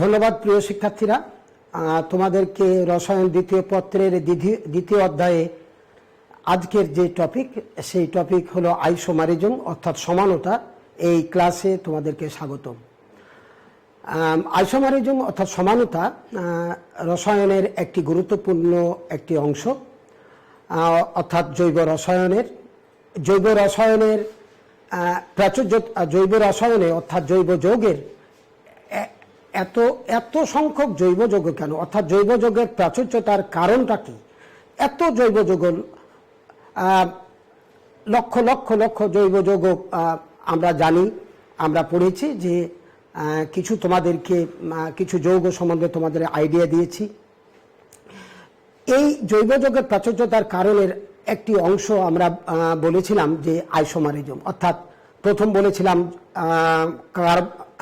ধন্যবাদ প্রিয় শিক্ষার্থীরা। তোমাদেরকে রসায়ন দ্বিতীয় পত্রের দ্বিতীয় অধ্যায়ে আজকের যে টপিক, সেই টপিক হলো আইসোমারিজম অর্থাৎ সমানতা। এই ক্লাসে তোমাদেরকে স্বাগতম। আইসোমারিজম অর্থাৎ সমানতা রসায়নের একটি গুরুত্বপূর্ণ একটি অংশ, অর্থাৎ জৈব রসায়নের প্রাচুর্য। জৈব রসায়নে অর্থাৎ জৈব যৌগের এত সংখ্যক জৈব যৌগ কেন, অর্থাৎ জৈব যৌগের প্রাচুর্যতার কারণটা কি? এত জৈব যৌগ, লক্ষ লক্ষ লক্ষ জৈব যৌগ আমরা জানি, আমরা পড়েছি যে কিছু তোমাদেরকে কিছু যৌগ সম্বন্ধে তোমাদের আইডিয়া দিয়েছি। এই জৈব যৌগের প্রাচুর্যতার কারণের একটি অংশ আমরা বলেছিলাম যে আইসোমারিজম, অর্থাৎ প্রথম বলেছিলাম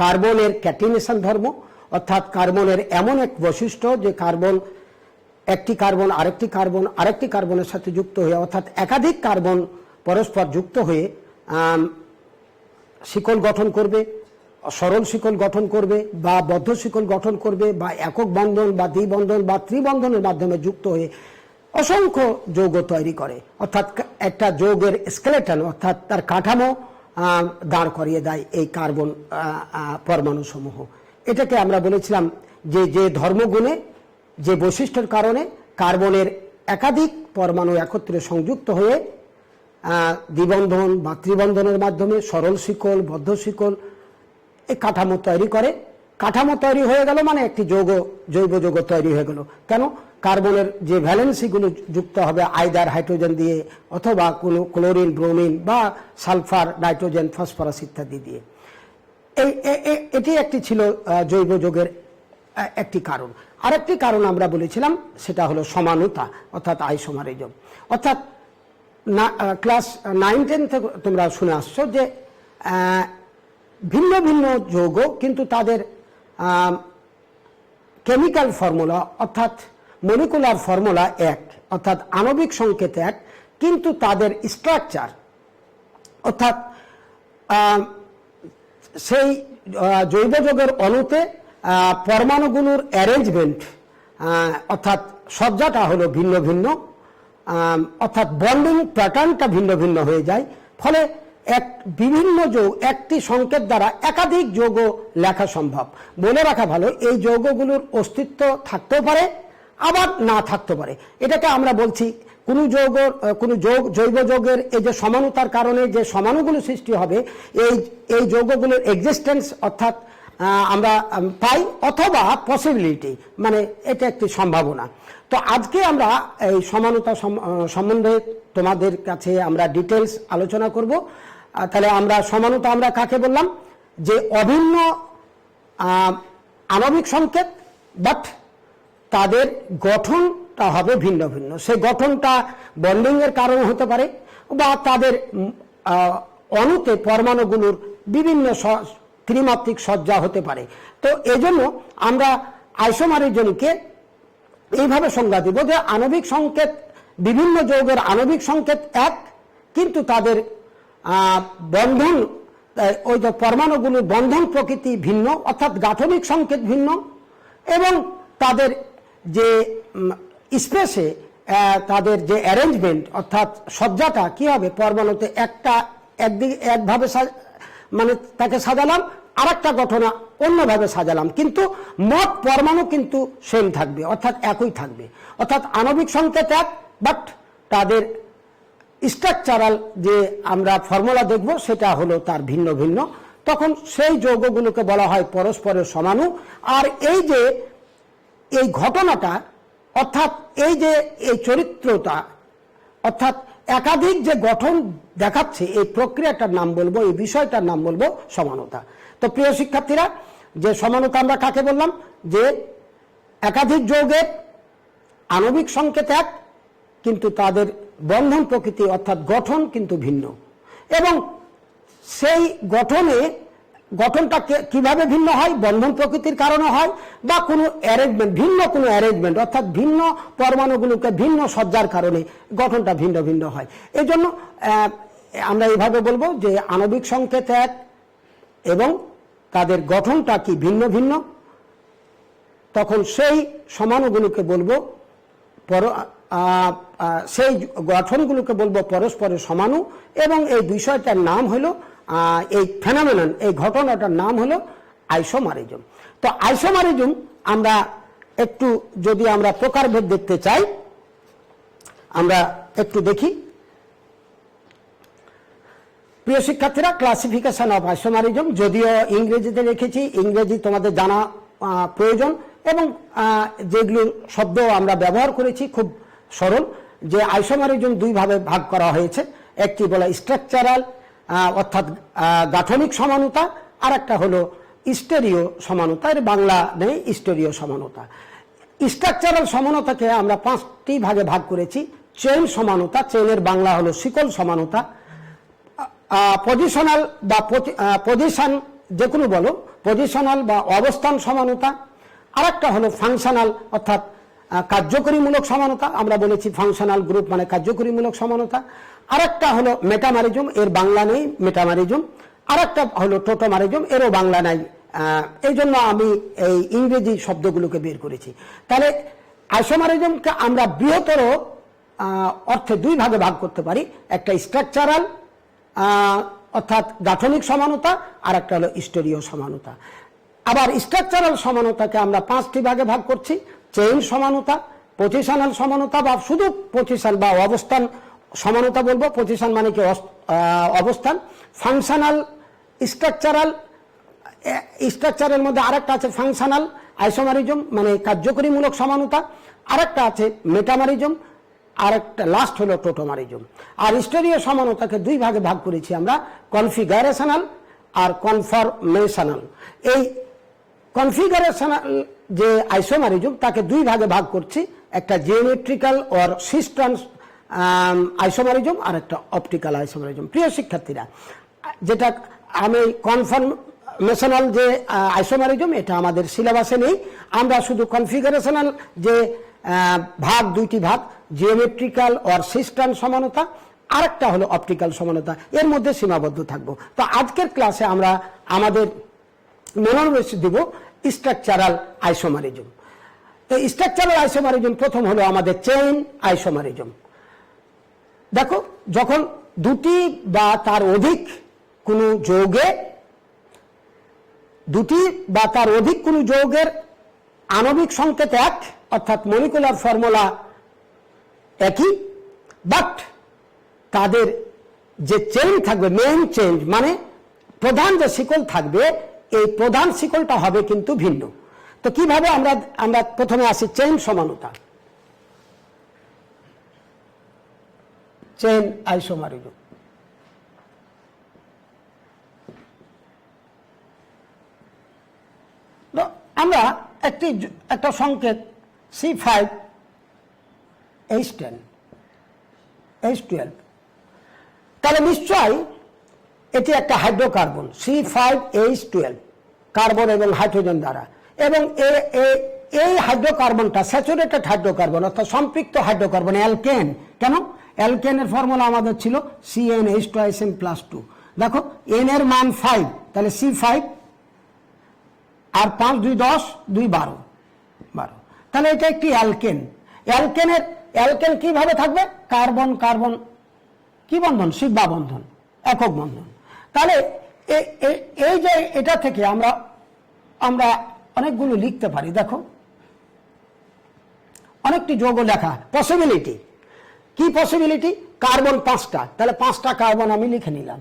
কার্বনের ক্যাটিনেশন ধর্ম, অর্থাৎ কার্বনের এমন এক বৈশিষ্ট্য যে একটি কার্বন আরেকটি কার্বনের সাথে যুক্ত হয়ে, অর্থাৎ একাধিক কার্বন পরস্পর যুক্ত হয়ে শিকল গঠন করবে, সরল শিকল গঠন করবে বা বদ্ধ শিকল গঠন করবে, বা একক বন্ধন বা দ্বিবন্ধন বা ত্রিবন্ধনের মাধ্যমে যুক্ত হয়ে অসংখ্য যৌগ তৈরি করে। অর্থাৎ একটা যৌগের স্কেলেটন অর্থাৎ তার কাঠামো দাঁড় করিয়ে দেয় এই কার্বন পরমাণু সমূহ। এটাকে আমরা বলেছিলাম যে ধর্মগুণে, যে বৈশিষ্ট্যের কারণে কার্বনের একাধিক পরমাণু একত্রে সংযুক্ত হয়ে দ্বিবন্ধন বা ত্রিবন্ধনের মাধ্যমে সরল শিকল বদ্ধ শিকল এই কাঠামো তৈরি করে। কাঠামো তৈরি হয়ে গেল মানে একটি জৈব যৌগ তৈরি হয়ে গেল। কেন? কার্বনের যে ভ্যালেন্সিগুলো যুক্ত হবে আইদার হাইড্রোজেন দিয়ে অথবা কোনো ক্লোরিন ব্রোমিন বা সালফার নাইট্রোজেন ফসফরাস ইত্যাদি দিয়ে। এটি একটি ছিল জৈব যৌগের একটি কারণ। আরেকটি কারণ আমরা বলেছিলাম, সেটা হলো সমানতা অর্থাৎ আইসোমারিজম। অর্থাৎ ক্লাস 9-10 থেকে তোমরা শুনে আসছো যে ভিন্ন ভিন্ন যৌগ কিন্তু তাদের কেমিক্যাল ফর্মুলা অর্থাৎ মলিকুলার ফর্মুলা এক, অর্থাৎ আণবিক সংকেত এক, কিন্তু তাদের স্ট্রাকচার অর্থাৎ সেই জৈব যৌগের অণুতে পরমাণুগুলোর অ্যারেঞ্জমেন্ট অর্থাৎ সজ্জাটা হলো ভিন্ন ভিন্ন, অর্থাৎ বন্ডিং প্যাটার্নটা ভিন্ন ভিন্ন হয়ে যায়। ফলে বিভিন্ন যৌগ একটি সংকেত দ্বারা একাধিক যৌগ লেখা সম্ভব। বলে রাখা ভালো, এই যৌগগুলোর অস্তিত্ব থাকতেও পারে আবার না থাকতে পারে। এটাকে আমরা বলছি কোনো জৈব যৌগের এই যে সমানতার কারণে যে সমাণুগুলো সৃষ্টি হবে, এই যৌগগুলোর এক্সিস্টেন্স অর্থাৎ আমরা পাই, অথবা পসিবিলিটি মানে এটা একটি সম্ভাবনা। তো আজকে আমরা এই সমানতা সম্বন্ধে তোমাদের কাছে আমরা ডিটেলস আলোচনা করব। তাহলে সমানতা আমরা কাকে বললাম? যে অভিন্ন আণবিক সংকেত, বাট তাদের গঠনটা হবে ভিন্ন ভিন্ন। সেই গঠনটা বন্ডিং এর কারণে হতে পারে বা তাদের অণুতে পরমাণুগুলোর বিভিন্ন ত্রিমাত্রিক সজ্জা হতে পারে। তো এজন্য আমরা আইসোমারিজমকে এইভাবে সংজ্ঞা দিব যে আণবিক সংকেত, বিভিন্ন যৌগের আণবিক সংকেত এক, কিন্তু তাদের বন্ধন, ওই যে পরমাণুগুলোর বন্ধন প্রকৃতি ভিন্ন, অর্থাৎ গাঠনিক সংকেত ভিন্ন, এবং তাদের যে স্পেসে তাদের যে অ্যারেঞ্জমেন্ট অর্থাৎ সজ্জাটা কি হবে, পরমাণুতে একভাবে মানে তাকে সাজালাম, আর একটা ঘটনা অন্যভাবে সাজালাম, কিন্তু মোট পরমাণু কিন্তু সেম থাকবে, অর্থাৎ একই থাকবে। অর্থাৎ আণবিক সংকেত এক, বাট তাদের স্ট্রাকচারাল যে আমরা ফর্মুলা দেখব সেটা হলো তার ভিন্ন ভিন্ন। তখন সেই যৌগগুলোকে বলা হয় পরস্পরের সমাণু। আর এই ঘটনাটা অর্থাৎ এই চরিত্রটা অর্থাৎ একাধিক যে গঠন দেখাচ্ছে, এই প্রক্রিয়াটার নাম বলবো, এই বিষয়টার নাম বলবো সমানতা। তো প্রিয় শিক্ষার্থীরা, যে সমানতা আমরা কাকে বললাম? যে একাধিক যৌগের আণবিক সংকেত এক, কিন্তু তাদের বন্ধন প্রকৃতি অর্থাৎ গঠন কিন্তু ভিন্ন, এবং সেই গঠনটা কিভাবে ভিন্ন হয়? বন্ধন প্রকৃতির কারণে হয়, বা কোনো অ্যারেঞ্জমেন্ট অর্থাৎ ভিন্ন পরমাণুগুলোকে ভিন্ন সজ্জার কারণে গঠনটা ভিন্ন ভিন্ন হয়। এই জন্য আমরা এইভাবে বলবো যে আণবিক সংকেত এক এবং তাদের গঠনটা কি ভিন্ন ভিন্ন, তখন সেই সমাণুগুলোকে বলবো সেই গঠনগুলোকে বলবো পরস্পরের সমাণু, এবং এই বিষয়টার নাম হলো এই ফেনোমেনন, এই ঘটনাটার নাম হলো আইসোমারিজম। তো আইসোমারিজম আমরা একটু যদি আমরা প্রকারভেদ দেখতে চাই, আমরা একটু দেখি। প্রিয় শিক্ষার্থীরা, ক্লাসিফিকেশন অফ আইসোমারিজম, যদিও ইংরেজিতে রেখেছি, ইংরেজি তোমাদের জানা প্রয়োজন, এবং যেগুলো শব্দ আমরা ব্যবহার করেছি খুব সরল, যে আইসোমারিজম দুই ভাবে ভাগ করা হয়েছে। একটি বলে স্ট্রাকচারাল অর্থাৎ গাঠনিক সমানতা, আর একটা হলো স্টেরিও সমানতা, এর বাংলা নেই স্টেরিও সমানতা। স্ট্রাকচারাল সমানতাকে আমরা 5টি ভাগে ভাগ করেছি। চেইন সমানতা, চেইনের বাংলা হলো শিকল সমানতা। পজিশনাল বা পজিশন যে কোনো বলো, পজিশনাল বা অবস্থান সমানতা। আরেকটা হলো ফাংশনাল অর্থাৎ কার্যকরীমূলক সমানতা, আমরা বলেছি ফাংশনাল গ্রুপ মানে কার্যকরীমূলক সমানতা। আরেকটা হলো মেটামারিজম, এর বাংলা নেই মেটামারিজম। আরেকটা হলো টোটোমারিজম, এরও বাংলা নাই, এই জন্য আমি এই ইংরেজি শব্দগুলোকে বের করেছি। তাহলে আইসোমারিজমকে আমরা বৃহত্তর অর্থে দুই ভাগে ভাগ করতে পারি, একটা স্ট্রাকচারাল অর্থাৎ গাঠনিক সমানতা, আর একটা হলো স্টেরিও সমানতা। আবার স্ট্রাকচারাল সমানতাকে আমরা 5টি ভাগে ভাগ করছি। চেইন সমানতা, পজিশনাল সমানতা বা শুধু পজিশন বা অবস্থান সমানতা বলবো, পজিশন মানে কি অবস্থান। ফাংশনাল, স্ট্রাকচারাল, স্ট্রাকচারের মধ্যে আরেকটা আছে ফাংশনাল আইসোমারিজম মানে কার্যকরীমূলক সমানতা, আরেকটা আছে মেটামারিজম, আরেকটা লাস্ট হলো টোটোমারিজম। আর স্টেরিও সমানতাকে দুই ভাগে ভাগ করেছি আমরা, কনফিগারেশনাল আর কনফরমেশনাল। এই কনফিগারেশনাল যে আইসোমারিজম তাকে দুই ভাগে ভাগ করছি, একটা জিওমেট্রিক্যাল অর সিস্টেন্স আইসোমারিজম আর একটা অপটিক্যাল আইসোমারিজম। প্রিয় শিক্ষার্থীরা, যেটা আমি কনফরমেশনাল যে আইসোমারিজম এটা আমাদের সিলেবাসে নেই, আমরা শুধু কনফিগারেশনাল যে ভাগ, দুইটি ভাগ, জিওমেট্রিক্যাল অর সিস্টেম সমানতা, আরেকটা হলো অপটিক্যাল সমানতা, এর মধ্যে সীমাবদ্ধ থাকবো। তো আজকের ক্লাসে আমরা আমাদের মনোনিবেশ দিব স্ট্রাকচারাল আইসোমারিজম। তো স্ট্রাকচারাল আইসোমারিজম প্রথম হলো আমাদের চেইন আইসোমারিজম। দেখো, যখন দুটি বা তার অধিক কোনো যৌগে, দুটি বা তার অধিক কোনো যৌগের আণবিক সংকেত এক অর্থাৎ মলিকুলার ফর্মুলা একই, বাট তাদের যে চেইন থাকবে, মেইন চেইন মানে প্রধান যে শিকল থাকবে, এই প্রধান শিকলটা হবে কিন্তু ভিন্ন। তো কিভাবে আমরা প্রথমে আসি চেইন সমানতা, চেইন আইসোমারিজম। আমরা একটা সংকেত C5H10 H12, তাহলে নিশ্চয়ই এটি একটা হাইড্রোকার্বন C5H12 কার্বন এবং হাইড্রোজেন দ্বারা, এবং এই হাইড্রোকার্বনটা স্যাচুরেটেড হাইড্রোকার্বন অর্থাৎ সম্পৃক্ত হাইড্রোকার্বন, অ্যালকেন। কেন? অ্যালকেনের ফর্মুলা আমাদের ছিল CnH2SN+2। দেখো n এর মান 5, তাহলে C5 আর 5 2 10 2 12, তাহলে এটা একটি অ্যালকেন। অ্যালকেন কিভাবে থাকবে? কার্বন কার্বন কি বন্ধন? সিগমা বন্ধন, একক বন্ধন। তাহলে এই যে এটা থেকে আমরা অনেকগুলো লিখতে পারি। দেখো, অনেকটি যৌগ লেখা পসিবিলিটি। কি পসিবিলিটি? কার্বন 5টা, তাহলে 5টা কার্বন আমি লিখে নিলাম।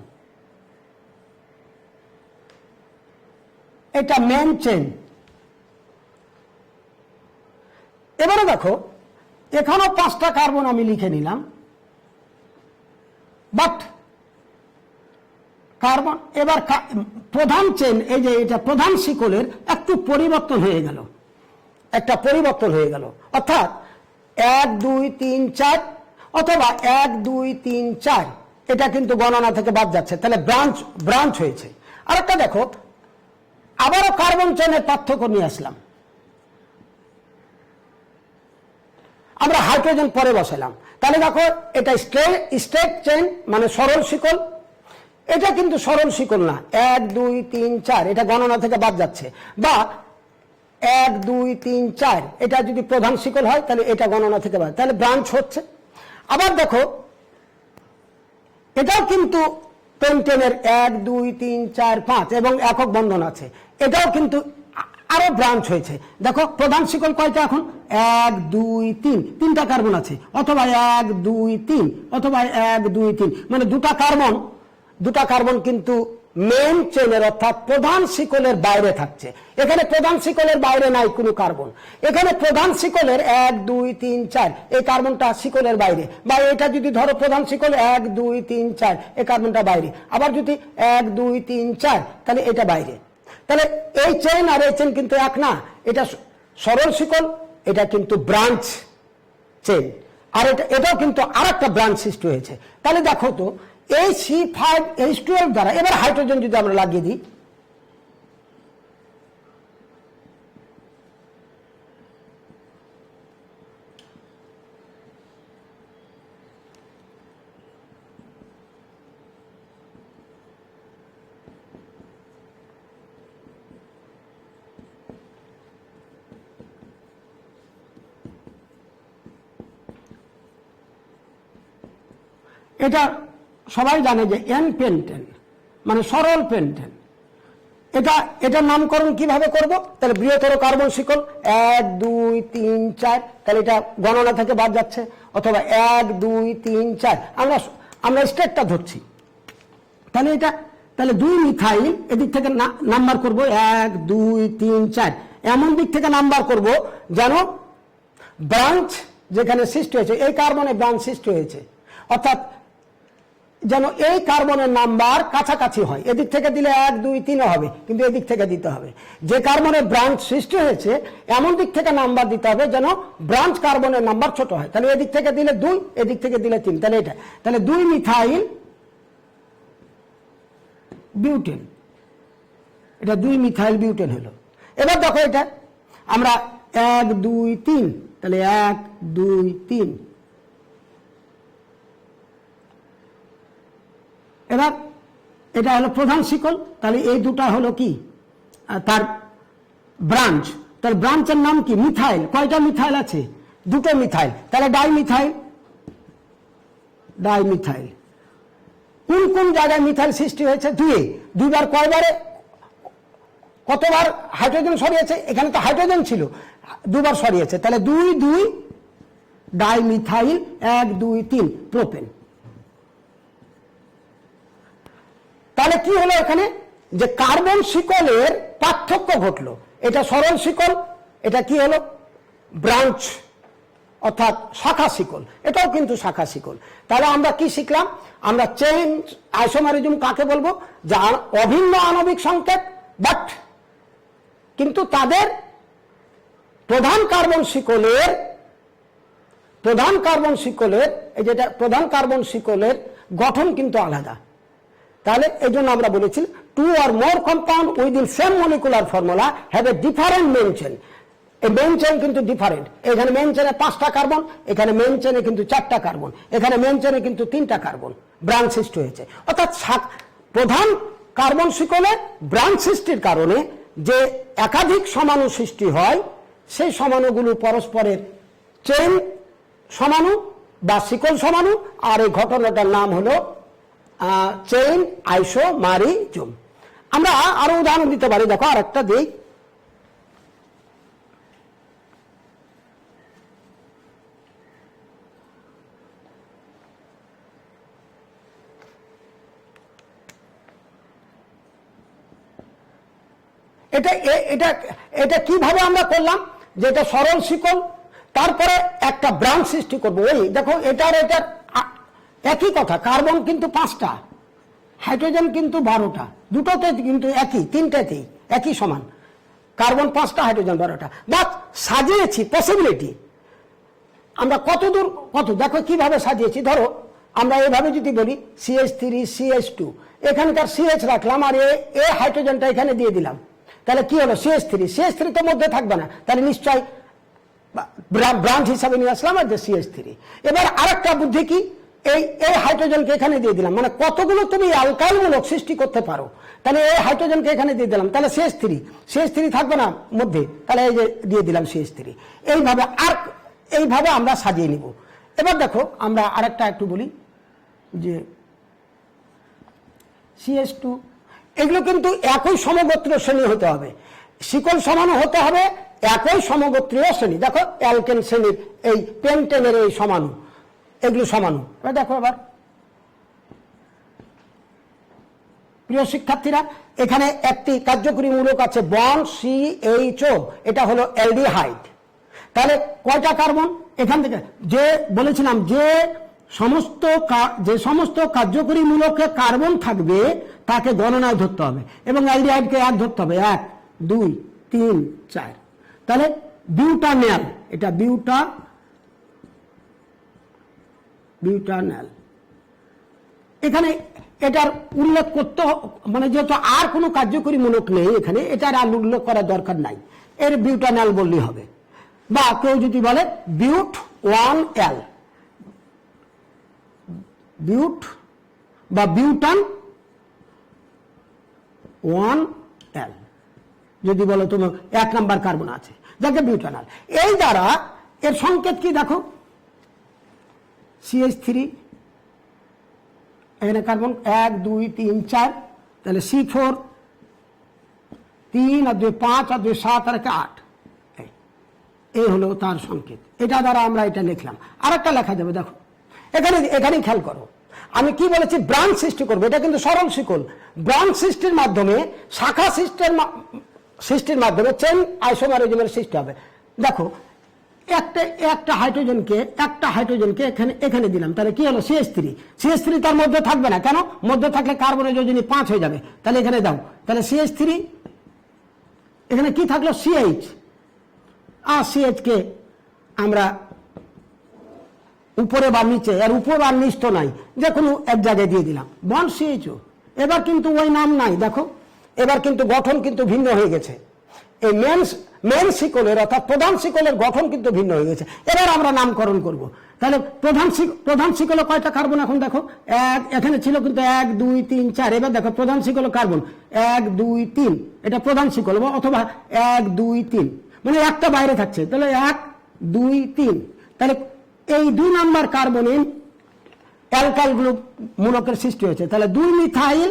এটা মেন চেইন। এবারে দেখো, এখানেও 5টা কার্বন আমি লিখে নিলাম, বাট কার্বন এবার প্রধান চেইন, এই যে এটা প্রধান শিকলের একটু পরিবর্তন হয়ে গেল, একটা পরিবর্তন হয়ে গেল, অর্থাৎ 1 2 3 4 অথবা 1 2 3 4, এটা কিন্তু গণনা থেকে বাদ যাচ্ছে, তাহলে ব্রাঞ্চ হয়েছে। আর একটা দেখো, আবারও কার্বন চেইনের পার্থক্য নিয়ে আসলাম, আমরা হাইড্রোজেন পরে বসালাম। তাহলে দেখো, এটা স্ট্রেট চেইন মানে সরল শিকল, এটা কিন্তু সরল শিকল না, 1 2 3 4 এটা গণনা থেকে বাদ যাচ্ছে। বা 1 2 3 4 এটা যদি প্রধান শিকল হয় তাহলে এটা গণনা থেকে বাদ, তাহলে ব্রাঞ্চ হচ্ছে। আবার দেখো এটাও কিন্তু পেন্টেনের 1 2 3 4 5 এবং একক বন্ধন আছে, এটাও কিন্তু আরো ব্রাঞ্চ হয়েছে। দেখো প্রধান শিকল কয়টা এখন 1 2 3, তিনটা কার্বন আছে, অথবা 1 2 3 অথবা 1 2 3, মানে দুটা কার্বন কিন্তু মেন চেনের অর্থাৎ প্রধান শিকলের বাইরে থাকছে। এখানে প্রধান শিকলের বাইরে নাই কোনো কার্বন, এখানে প্রধান শিকলের 1 2 3 4 এই কার্বনটা শিকলের বাইরে, বা এটা যদি ধরো প্রধান শিকল 1 2 3 4 এই কার্বনটা বাইরে, আবার যদি 1 2 3 4 তাহলে এটা বাইরে। তাহলে এই চেন আর এই চেন কিন্তু এক না, এটা সরল শিকল, এটা কিন্তু ব্রাঞ্চ চেন, আর এটাও কিন্তু আর একটা ব্রাঞ্চ সৃষ্টি হয়েছে। তাহলে দেখো তো এই C5H12 দ্বারা এবার হাইড্রোজেন যদি আমরা লাগিয়ে দিই, এটা সবাই জানে যে এন পেন্টেন মানে সরল পেন্টেন। এটার নামকরণ কিভাবে করব? তাহলে বৃহত্তর কার্বন শিকল 1 2 3 4, তাহলে এটা গণনা থেকে বাদ যাচ্ছে, অথবা 1 2 3 4 আমরা স্টেটটা ধরছি। তাহলে 2 মিথাইল এদিক থেকে নাম্বার করব 1 2 3 4, এমন দিক থেকে নাম্বার করব যেন ব্রাঞ্চ যেখানে সৃষ্টি হয়েছে এই কার্বনে ব্রাঞ্চ সৃষ্টি হয়েছে, অর্থাৎ যেন এই কার্বনের নাম্বার কাছাকাছি হয়। এদিক থেকে দিলে 1 2 3 হবে, কিন্তু এদিক থেকে দিতে হবে যে কার্বনের ব্রাঞ্চ সৃষ্টি হয়েছে এমন দিক থেকে নাম্বার দিতে হবে যেন ব্রাঞ্চ কার্বনের নাম্বার ছোট হয়। তাহলে এদিক থেকে দিলে 2, এদিক থেকে দিলে 3, তাহলে 2 মিথাইল বিউটেন, এটা 2 মিথাইল বিউটেন হলো। এবার দেখো এটা আমরা 1 2 3, তাহলে 1 2 3, এবার এটা হলো প্রধান শিকল, তাহলে এই দুটা হলো কি তার ব্রাঞ্চ। তাহলে ব্রাঞ্চের নাম কি? মিথাইল। কয়টা মিথাইল আছে? 2টো মিথাইল, তাহলে ডাইমিথাইল। কোন জায়গায় মিথাইল সৃষ্টি হয়েছে? 2বার। কয়বারে কতবার হাইড্রোজেন সরিয়েছে? এখানে তো হাইড্রোজেন ছিল, 2বার সরিয়েছে, তাহলে 2 2 ডাইমিথাইল 1 2 3 প্রোপেন। তাহলে কি হলো এখানে? যে কার্বন শিকলের পার্থক্য ঘটলো। এটা সরল শিকল, এটা কি হলো? ব্রাঞ্চ অর্থাৎ শাখা শিকল, এটাও কিন্তু শাখা শিকল। তাহলে আমরা কি শিখলাম? আমরা চেইন আইসোমারিজম কাকে বলবো? যা অভিন্ন আণবিক সংকেত, বাট কিন্তু তাদের প্রধান কার্বন শিকলের গঠন কিন্তু আলাদা। তাহলে এই জন্য আমরা বলেছি 2 or more compound within same molecular formula have a different main chain. এই মেইন চেইন কিন্তু ডিফারেন্ট। এখানে মেইন চেইনে 5টা কার্বন, এখানে মেইন চেইনে কিন্তু 4টা কার্বন, এখানে মেইন চেইনে কিন্তু 3টা কার্বন, ব্রাঞ্চ সৃষ্টি হয়েছে। অর্থাৎ প্রধান কার্বন শিকলে ব্রাঞ্চ সৃষ্টির কারণে যে একাধিক সমাণু সৃষ্টি হয়, সেই সমাণুগুলো পরস্পরের চেইন সমাণু বা শিকল সমাণু, আর এই ঘটনাটার নাম হলো চেইন আইসোমারিজম। আমরা আরো উদাহরণ দিতে পারি। দেখো আর একটা দিই, এটা কিভাবে আমরা করলাম? যে এটা সরল শিকল, তারপরে একটা ব্রাঞ্চ সৃষ্টি করবো। ওই দেখো এটার একই কথা, কার্বন কিন্তু 5টা, হাইড্রোজেন কিন্তু 12টা, দুটোতে কিন্তু একই, 3টাতেই একই সমান, কার্বন 5টা, হাইড্রোজেন 12টা। বাট সাজিয়েছি পসিবিলিটি আমরা কত দেখো কিভাবে সাজিয়েছি। ধরো আমরা এভাবে যদি বলি CH3 CH2, এখানকার CH রাখলাম আর এ হাইড্রোজেনটা এখানে দিয়ে দিলাম, তাহলে কি হলো? CH3 তো মধ্যে থাকবে না, তাহলে নিশ্চয় ব্রাঞ্চ হিসাবে নিয়ে আসলাম আর যে CH3। এবার আরেকটা বুদ্ধি কি, এই এই হাইড্রোজেনকে এখানে দিয়ে দিলাম, মানে কতগুলো তুমি অ্যালকাইল মূলক সৃষ্টি করতে পারো। তাহলে এই হাইড্রোজেনকে এখানে দিয়ে দিলাম, তাহলে CH3 থাকবে না মধ্যে, তাহলে এই যে দিয়ে দিলাম CH3। এইভাবে আমরা সাজিয়ে নিব। এবার দেখো আমরা আরেকটা একটু বলি যে CH2, এগুলো কিন্তু একই সমগোত্রীয় শ্রেণী হতে হবে, শিকল সমানও হতে হবে, একই সমগোত্রীয় শ্রেণী। দেখো অ্যালকেন শ্রেণীর এই পেন্টেনের এই সমাণু, এগুলো সমাণু। এবার দেখো আবার প্রিয় শিক্ষার্থীরা, এখানে একটি কার্যকরী মূলক আছে বন্ড CHO, এটা হলো অ্যালডিহাইড। তাহলে কয়টা কার্বন? এখান থেকে যে বলেছিলাম যে সমস্ত কার্যকরী মূলকে কার্বন থাকবে তাকে গণনায় ধরতে হবে, এবং অ্যালডিহাইডকে 1 ধরতে হবে, 1 2 3 4। তাহলে বিউটানল, এটা বিউটানল, এখানে এটার উল্লেখ করতে, মানে যেহেতু আর কোনো কার্যকরী মূলক নেই এখানে, এটার আর উল্লেখ করার দরকার নাই, এর বিউটানল বললেই হবে। বা কেউ যদি বলে বিউট 1L, বিউট বা বিউটান 1L, যদি বলো তোমার 1 নাম্বার কার্বন আছে, যাকে বিউটানল। এই দ্বারা এর সংকেত কি দেখো, CH3, এখানে কার্বন 1 2 3 4, তাহলে C4, 3 আর 2 5 আর 2 7 আর 8, এই হলো তার সংকেত। এটা দ্বারা আমরা এটা লিখলাম। আর একটা লেখা যাবে, দেখো এখানে খেয়াল করো, আমি কি বলেছি, ব্রাঞ্চ সৃষ্টি করবো। এটা কিন্তু সরল শিকল। ব্রাঞ্চ সৃষ্টির মাধ্যমে, শাখা সৃষ্টির মাধ্যমে চেইন আইসোমারিজমের সৃষ্টি হবে। দেখো একটা হাইড্রোজেনকে এখানে দিলাম, তাহলে কি হলো, CH3 তার মধ্যে থাকবে না, কেন? মধ্যে থাকলে কার্বনের যোজনী 5 হয়ে যাবে, তাহলে এখানে দাও, তাহলে CH3, এখানে কি থাকলো, CH, আর CH কে আমরা উপরে বা নিচে, আর উপর আর নিচ তো নাই, যে কোনো এক জায়গায় দিয়ে দিলাম, বন্ড CHO। এবার কিন্তু ওই নাম নাই, দেখো এবার কিন্তু গঠন কিন্তু ভিন্ন হয়ে গেছে। এই মেন শিকলের অর্থাৎ প্রধান শিকলের গঠন কিন্তু ভিন্ন হয়ে গেছে। এবার আমরা নামকরণ করব। তাহলে প্রধান শিকলে কয়টা কার্বন? এখন দেখো এখানে ছিল কিন্তু 1 2 3 4। এবার দেখো প্রধান শিকল কার্বন 1 2 3, এটা প্রধান শিকল, অথবা 1 2 3, মানে একটা বাইরে থাকছে, তাহলে 1 2 3। তাহলে এই 2 নাম্বার কার্বনে অ্যালকাইল গ্রুপ মূলকের সৃষ্টি হয়েছে। তাহলে 2 মিথাইল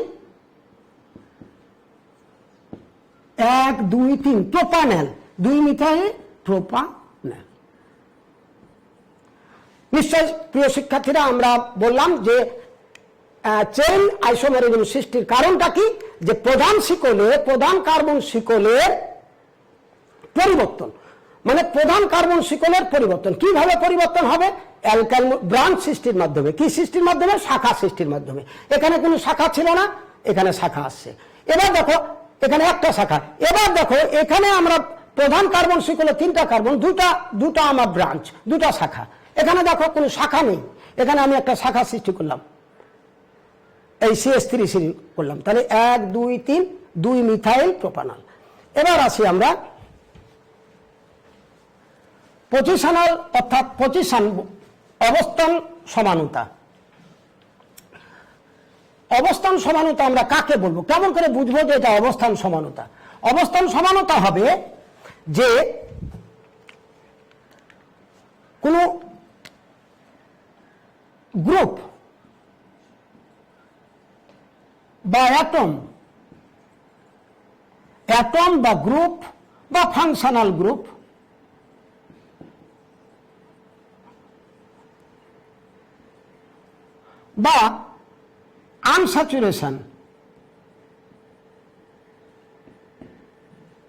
1 2 3 প্রোপানল, 2 মিথাইল প্রোপানল। নিশ্চয় প্রিয় শিক্ষার্থীরা, আমরা বললাম যে চেইন আইসোমারিজম সৃষ্টির কারণটা কি, যে প্রধান কার্বন শিকলের পরিবর্তন, মানে প্রধান কার্বন শিকলের পরিবর্তন। কিভাবে পরিবর্তন হবে? অ্যালকাইল ব্রাঞ্চ সৃষ্টির মাধ্যমে। কি সৃষ্টির মাধ্যমে? শাখা সৃষ্টির মাধ্যমে। এখানে কোনো শাখা ছিল না, এখানে শাখা আসছে। এবার দেখো এখানে একটা শাখা। এবার দেখো এখানে আমরা প্রধান কার্বন শিকলে 3টা কার্বন, দুটা আমার ব্রাঞ্চ, 2টা শাখা। এখানে দেখো কোনো শাখা নেই, এখানে আমি একটা শাখা সৃষ্টি করলাম, এই CH3 সৃষ্টি করলাম। তাহলে 1 2 3, 2 মিথাইল প্রোপানল। এবার আসি আমরা পজিশনাল, অর্থাৎ পজিশন, অবস্থান সমানতা। অবস্থান সমানতা আমরা কাকে বলবো? কেমন করে বুঝবো যে এটা অবস্থান সমানতা? অবস্থান সমানতা হবে যে কোন গ্রুপ বা অ্যাটম বা গ্রুপ বা ফাংশনাল গ্রুপ বা আনস্যাচুরেশন,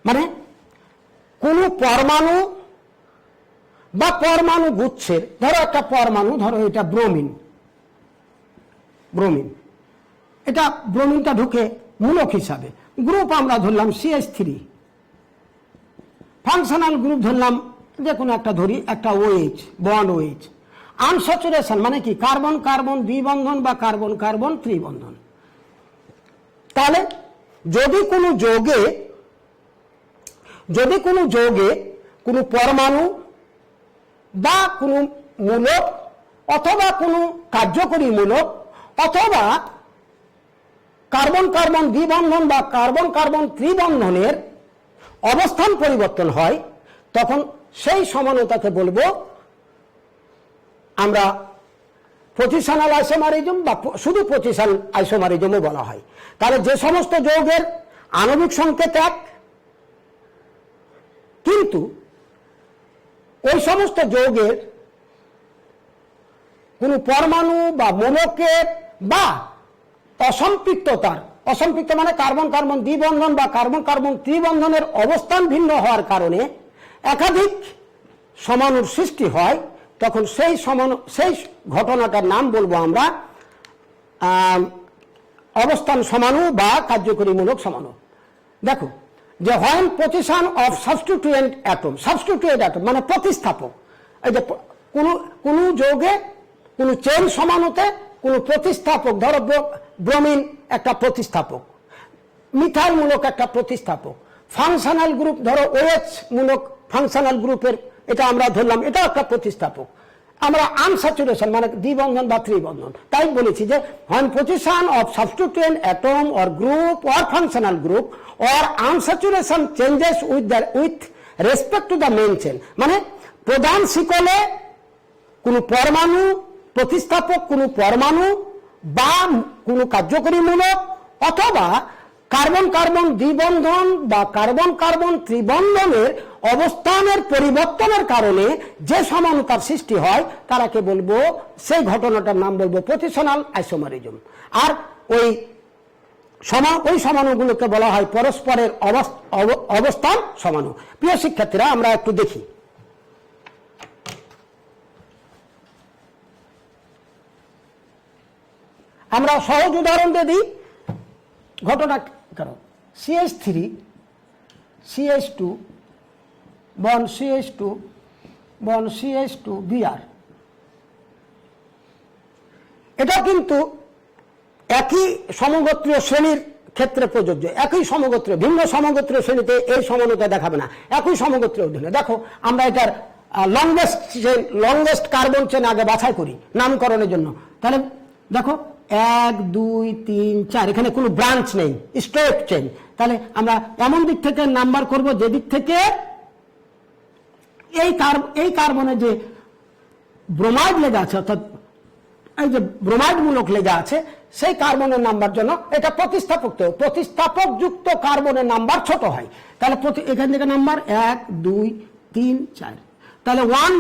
মানে কোন পরমাণু বা পরমাণু গুচ্ছের, ধরো একটা পরমাণু, ধরো এটা ব্রোমিন, এটা ব্রোমিনটা ঢুকে মূলক হিসাবে, গ্রুপ আমরা ধরলাম CH3, ফাংশনাল গ্রুপ ধরলাম যে কোনো একটা, ধরি একটা OH, বন্ড OH। আনস্যাচুরেশন মানে কি? কার্বন কার্বন দ্বিবন্ধন বা কার্বন কার্বন ত্রিবন্ধন। তাহলে যদি কোনো যৌগে কোনো পরমাণু বা কোনো মূলক অথবা কোনো কার্যকরীমূলক অথবা কার্বন কার্বন দ্বিবন্ধন বা কার্বন কার্বন ত্রিবন্ধনের অবস্থান পরিবর্তন হয়, তখন সেই সমানতাকে বলবো আমরা পজিশনাল আইসোমারিজম বা শুধু পজিশনাল আইসোমারিজমও বলা হয়। তাহলে যে সমস্ত যৌগের আণবিক সংকেত এক, কিন্তু ওই সমস্ত যৌগের কোনো পরমাণু বা মূলকের বা অসম্পৃক্ততার, অসম্পৃক্ত মানে কার্বন কার্বন দ্বিবন্ধন বা কার্বন কার্বন ত্রিবন্ধনের অবস্থান ভিন্ন হওয়ার কারণে একাধিক সমাণুর সৃষ্টি হয়, তখন সেই ঘটনাটার নাম বলবো আমরা অবস্থান সমাণু বা কার্যকরীমূলক সমাণু। দেখো যে when position of substituent atom মানে প্রতিস্থাপক, এই যে কোন যৌগে কোন চেন সমাণুতে কোন প্রতিস্থাপক, ধরো ব্রোমিন একটা প্রতিস্থাপক, মিথাইল মূলক একটা প্রতিস্থাপক, ফাংশনাল গ্রুপ ধরো OH মূলক ফাংশনাল গ্রুপের এটা আমরা ধরলাম, এটা একটা প্রতিস্থাপক। আমরা আনস্যাচুরেশন মানে দ্বিবন্ধন বা ত্রিবন্ধন, তাই বলেছি যে when position of substituent atom or group or functional group or unsaturation changes with respect to the main chain, মানে প্রধান শিকলে কোনো পরমাণু প্রতিস্থাপক কোনো পরমাণু বা কোনো কার্যকরীমূলক অথবা কার্বন কার্বন দ্বিবন্ধন বা কার্বন কার্বন ত্রিবন্ধনের অবস্থানের পরিবর্তনের কারণে যে সমানতার সৃষ্টি হয় তারাকে বলবো, সেই ঘটনাটার নাম বলবো পজিশনাল আইসোমারিজম। আর ওই সমাণুগুলোকে বলা হয় পরস্পরের অবস্থান সমাণু। প্রিয় শিক্ষার্থীরা, আমরা একটু দেখি। আমরা সহজ উদাহরণ দিয়ে দিই ঘটনা। কারণ CH3 CH2 bond CH2 bond CH2 Br, এটা কিন্তু একই সমগোত্রীয় শ্রেণীর ক্ষেত্রে প্রযোজ্য। একই সমগোত্রীয়, ভিন্ন সমগোত্রীয় শ্রেণীতে এই সমানতা দেখাবে না, একই সমগোত্রীয় অধীনে। দেখো আমরা এটার লংগেস্ট কার্বন চেন আগে বাছাই করি নামকরণের জন্য। তাহলে দেখো 1 2 3 4, এখানে কোনো ব্রাঞ্চ নেই, স্ট্রেট চেন। তাহলে আমরা এমন দিক থেকে নাম্বার করব যে দিক থেকে এই কার্বনে যে ব্রোমাইড লেগে আছে, অর্থাৎ এই যে ব্রোমাইড মূলক লেগে আছে, সেই কার্বনের নাম্বার জন্য এটা প্রতিস্থাপক যুক্ত কার্বনের নাম্বার ছোট হয়। তাহলে এখান থেকে নাম্বার 1 2 3 4। তাহলে 1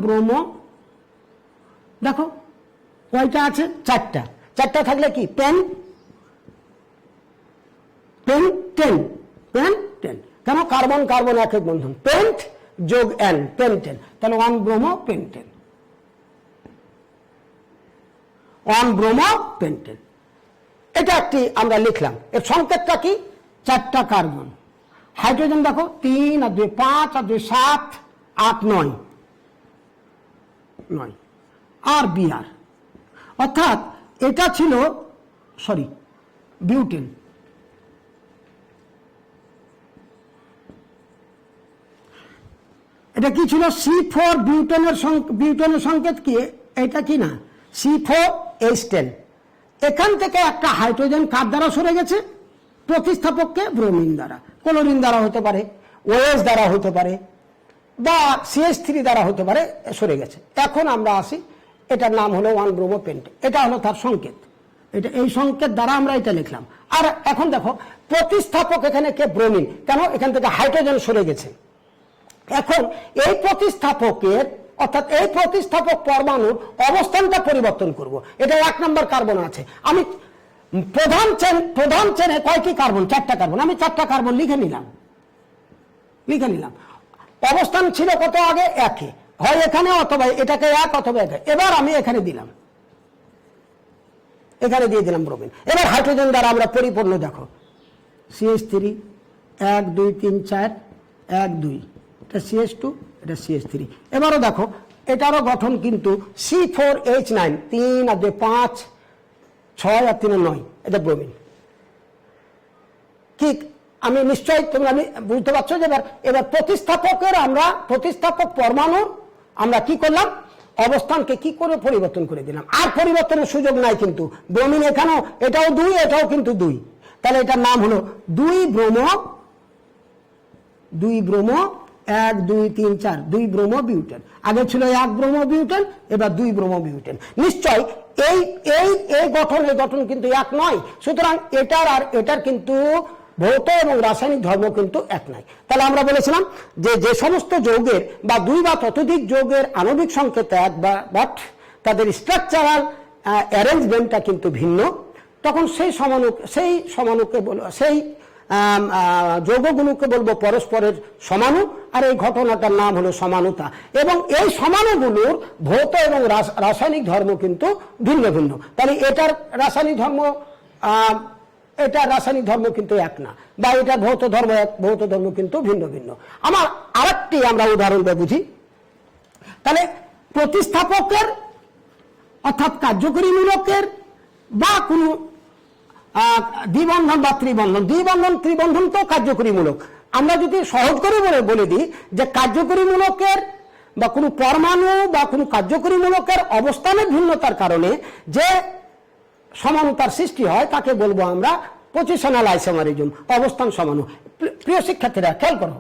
ব্রোমো দেখো কয়টা আছে? 4টা। 4টা থাকলে কি পেন 10 কেন? কার্বন কার্বন একক বন্ধন, পেন্ট যোগ N, পেন্টেন। তাহলে 1 ব্রোমো পেন্টেন, 1 ব্রোমো পেন্টেন। এটা একটি আমরা লিখলাম। এর সংকেতটা কি? 4টা কার্বন। হাইড্রোজেন দেখো 3 আর 2 5 আর 2 7 8 9 আর Br, অর্থাৎ এটা ছিল বিউটেন। এটা কি ছিল? C4 বিউটেনের সংকেত কি? এটা কি না C4H10। এখান থেকে একটা হাইড্রোজেন কার দ্বারা সরে গেছে? প্রতিস্থাপককে ব্রোমিন দ্বারা, ক্লোরিন দ্বারা হতে পারে, OH দ্বারা হতে পারে, বা CH3 দ্বারা হতে পারে, সরে গেছে। এখন আমরা আসি, এটার নাম হলো 1 ব্রোমো পেন্টেন। এটা হলো তার সংকেত। এটা এই সংকেত দ্বারা আমরা এটা লিখলাম। আর এখন দেখো প্রতিস্থাপক এখানে কে? ব্রোমিন। কেন? এখান থেকে হাইড্রোজেন সরে গেছে। এখন এই প্রতিস্থাপকের, অর্থাৎ এই প্রতিস্থাপক পরমাণুর অবস্থানটা পরিবর্তন করব। এটা 1 নম্বর কার্বন আছে। আমি প্রধান চেনে কয়টি কার্বন? 4টা কার্বন। আমি 4টা কার্বন লিখে নিলাম। অবস্থান ছিল কত আগে? 1-এ, হয় এখানে অথবা এটাকে 1 অথবা 1। এবার আমি এখানে দিলাম, এখানে দিয়ে দিলাম ব্রোমিন। এবার হাইড্রোজেন দ্বারা আমরা পরিপূর্ণ। দেখো CH3 1 2 3 4 1 2, এটা CH2, এটা CH3। এবারও দেখো এটারও গঠন কিন্তু C4H9, 3 আর 2 5 6 আর 3 9, এটা ব্রোমিন। ঠিক আমি নিশ্চয়ই তোমরা বুঝতে পারছো যে এবার প্রতিস্থাপকের আমরা প্রতিস্থাপক পরমাণু আমরা কি করলাম? অবস্থানকে কি করে পরিবর্তন করে দিলাম, আর পরিবর্তনের সুযোগ নাই। কিন্তু ব্রোমিন এখানেও এটাও 2, এটাও কিন্তু 2, তাহলে এটার নাম হলো 2 ব্রোমো 1 2 3 4 2 ব্রোমো বিউটেন। আগে ছিল 1 ব্রোমো বিউটেন, এবার 2 ব্রোমো বিউটেন। নিশ্চয় এই এই এই গঠন কিন্তু এক নয়, সুতরাং এটার আর এটার কিন্তু ভৌত এবং রাসায়নিক ধর্ম কিন্তু এক নয়। তাহলে আমরা বলেছিলাম যে যে সমস্ত যৌগের বা 2 বা ততোধিক যৌগের আণবিক সংকেত এক, বাট তাদের স্ট্রাকচারাল অ্যারেঞ্জমেন্টটা কিন্তু ভিন্ন, তখন সেই সমাণুকে সেই যৌগগুলোকে বলবো পরস্পরের সমাণু, আর এই ঘটনাটার নাম হলো সমানুতা। এবং এই সমাণুগুলোর ভৌত এবং রাসায়নিক ধর্ম কিন্তু ভিন্ন ভিন্ন। তাহলে এটার রাসায়নিক ধর্ম কিন্তু এক না, বা এটা ভৌত ধর্ম এক, ভৌত ধর্ম কিন্তু ভিন্ন ভিন্ন। আমার আরেকটি আমরা উদাহরণ বুঝি। তাহলে প্রতিস্থাপকের অর্থাৎ কার্যকরীমূলকের বা কোনো দ্বিবন্ধন বা ত্রিবন্ধন তো কার্যকরীমূলক। আমরা যদি সহজ করে বলে দিই যে কার্যকরীমূলকের বা কোনো পরমাণু বা কোনো কার্যকরীমূলকের অবস্থানের ভিন্নতার কারণে যে সমানতার সৃষ্টি হয় তাকে বলবো আমরা পজিশনাল আইসোমারিজম, অবস্থান সমাণু। প্রিয় শিক্ষার্থীরা খেয়াল করো,